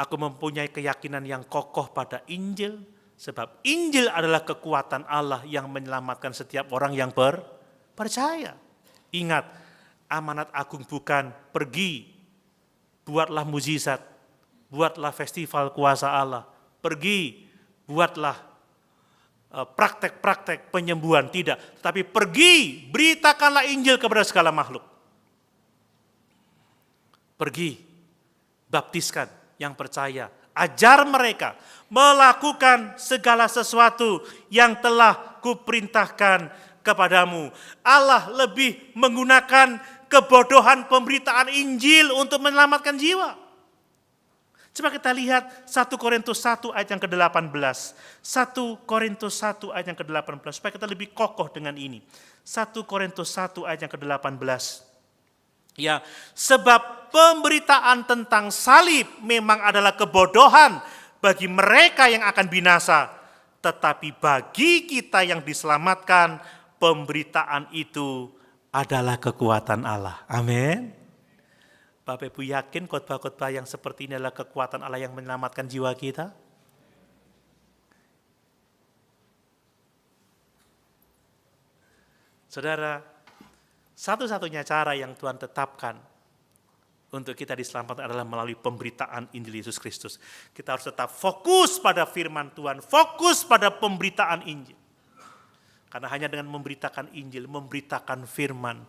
Aku mempunyai keyakinan yang kokoh pada Injil, sebab Injil adalah kekuatan Allah yang menyelamatkan setiap orang yang percaya. Ingat, amanat agung bukan pergi, buatlah mujizat, buatlah festival kuasa Allah, pergi, buatlah praktek-praktek penyembuhan, tidak. Tetapi pergi, beritakanlah Injil kepada segala makhluk. Pergi, baptiskan yang percaya, ajar mereka melakukan segala sesuatu yang telah kuperintahkan kepadamu. Allah lebih menggunakan kebodohan pemberitaan Injil untuk menyelamatkan jiwa. Coba kita lihat 1 Korintus 1 ayat yang ke-18. 1 Korintus 1 ayat yang ke-18, supaya kita lebih kokoh dengan ini. 1 Korintus 1 ayat yang ke-18. Ya, sebab pemberitaan tentang salib memang adalah kebodohan bagi mereka yang akan binasa, tetapi bagi kita yang diselamatkan, pemberitaan itu adalah kekuatan Allah. Amin. Bapak Ibu yakin khotbah-khotbah yang seperti ini adalah kekuatan Allah yang menyelamatkan jiwa kita? Saudara, satu-satunya cara yang Tuhan tetapkan untuk kita diselamatkan adalah melalui pemberitaan Injil Yesus Kristus. Kita harus tetap fokus pada firman Tuhan, fokus pada pemberitaan Injil. Karena hanya dengan memberitakan Injil, memberitakan firman,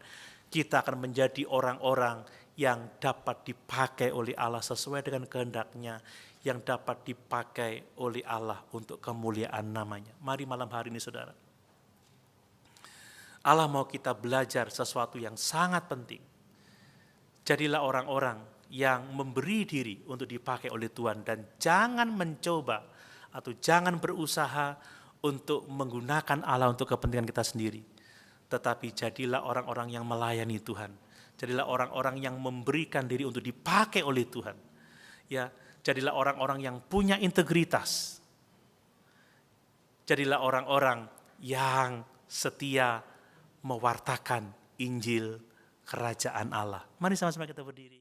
kita akan menjadi orang-orang yang dapat dipakai oleh Allah sesuai dengan kehendak-Nya, yang dapat dipakai oleh Allah untuk kemuliaan namanya. Mari malam hari ini saudara, Allah mau kita belajar sesuatu yang sangat penting. Jadilah orang-orang yang memberi diri untuk dipakai oleh Tuhan, dan jangan mencoba atau jangan berusaha untuk menggunakan Allah untuk kepentingan kita sendiri. Tetapi jadilah orang-orang yang melayani Tuhan. Jadilah orang-orang yang memberikan diri untuk dipakai oleh Tuhan. Ya, jadilah orang-orang yang punya integritas. Jadilah orang-orang yang setia mewartakan Injil kerajaan Allah. Mari sama-sama kita berdiri.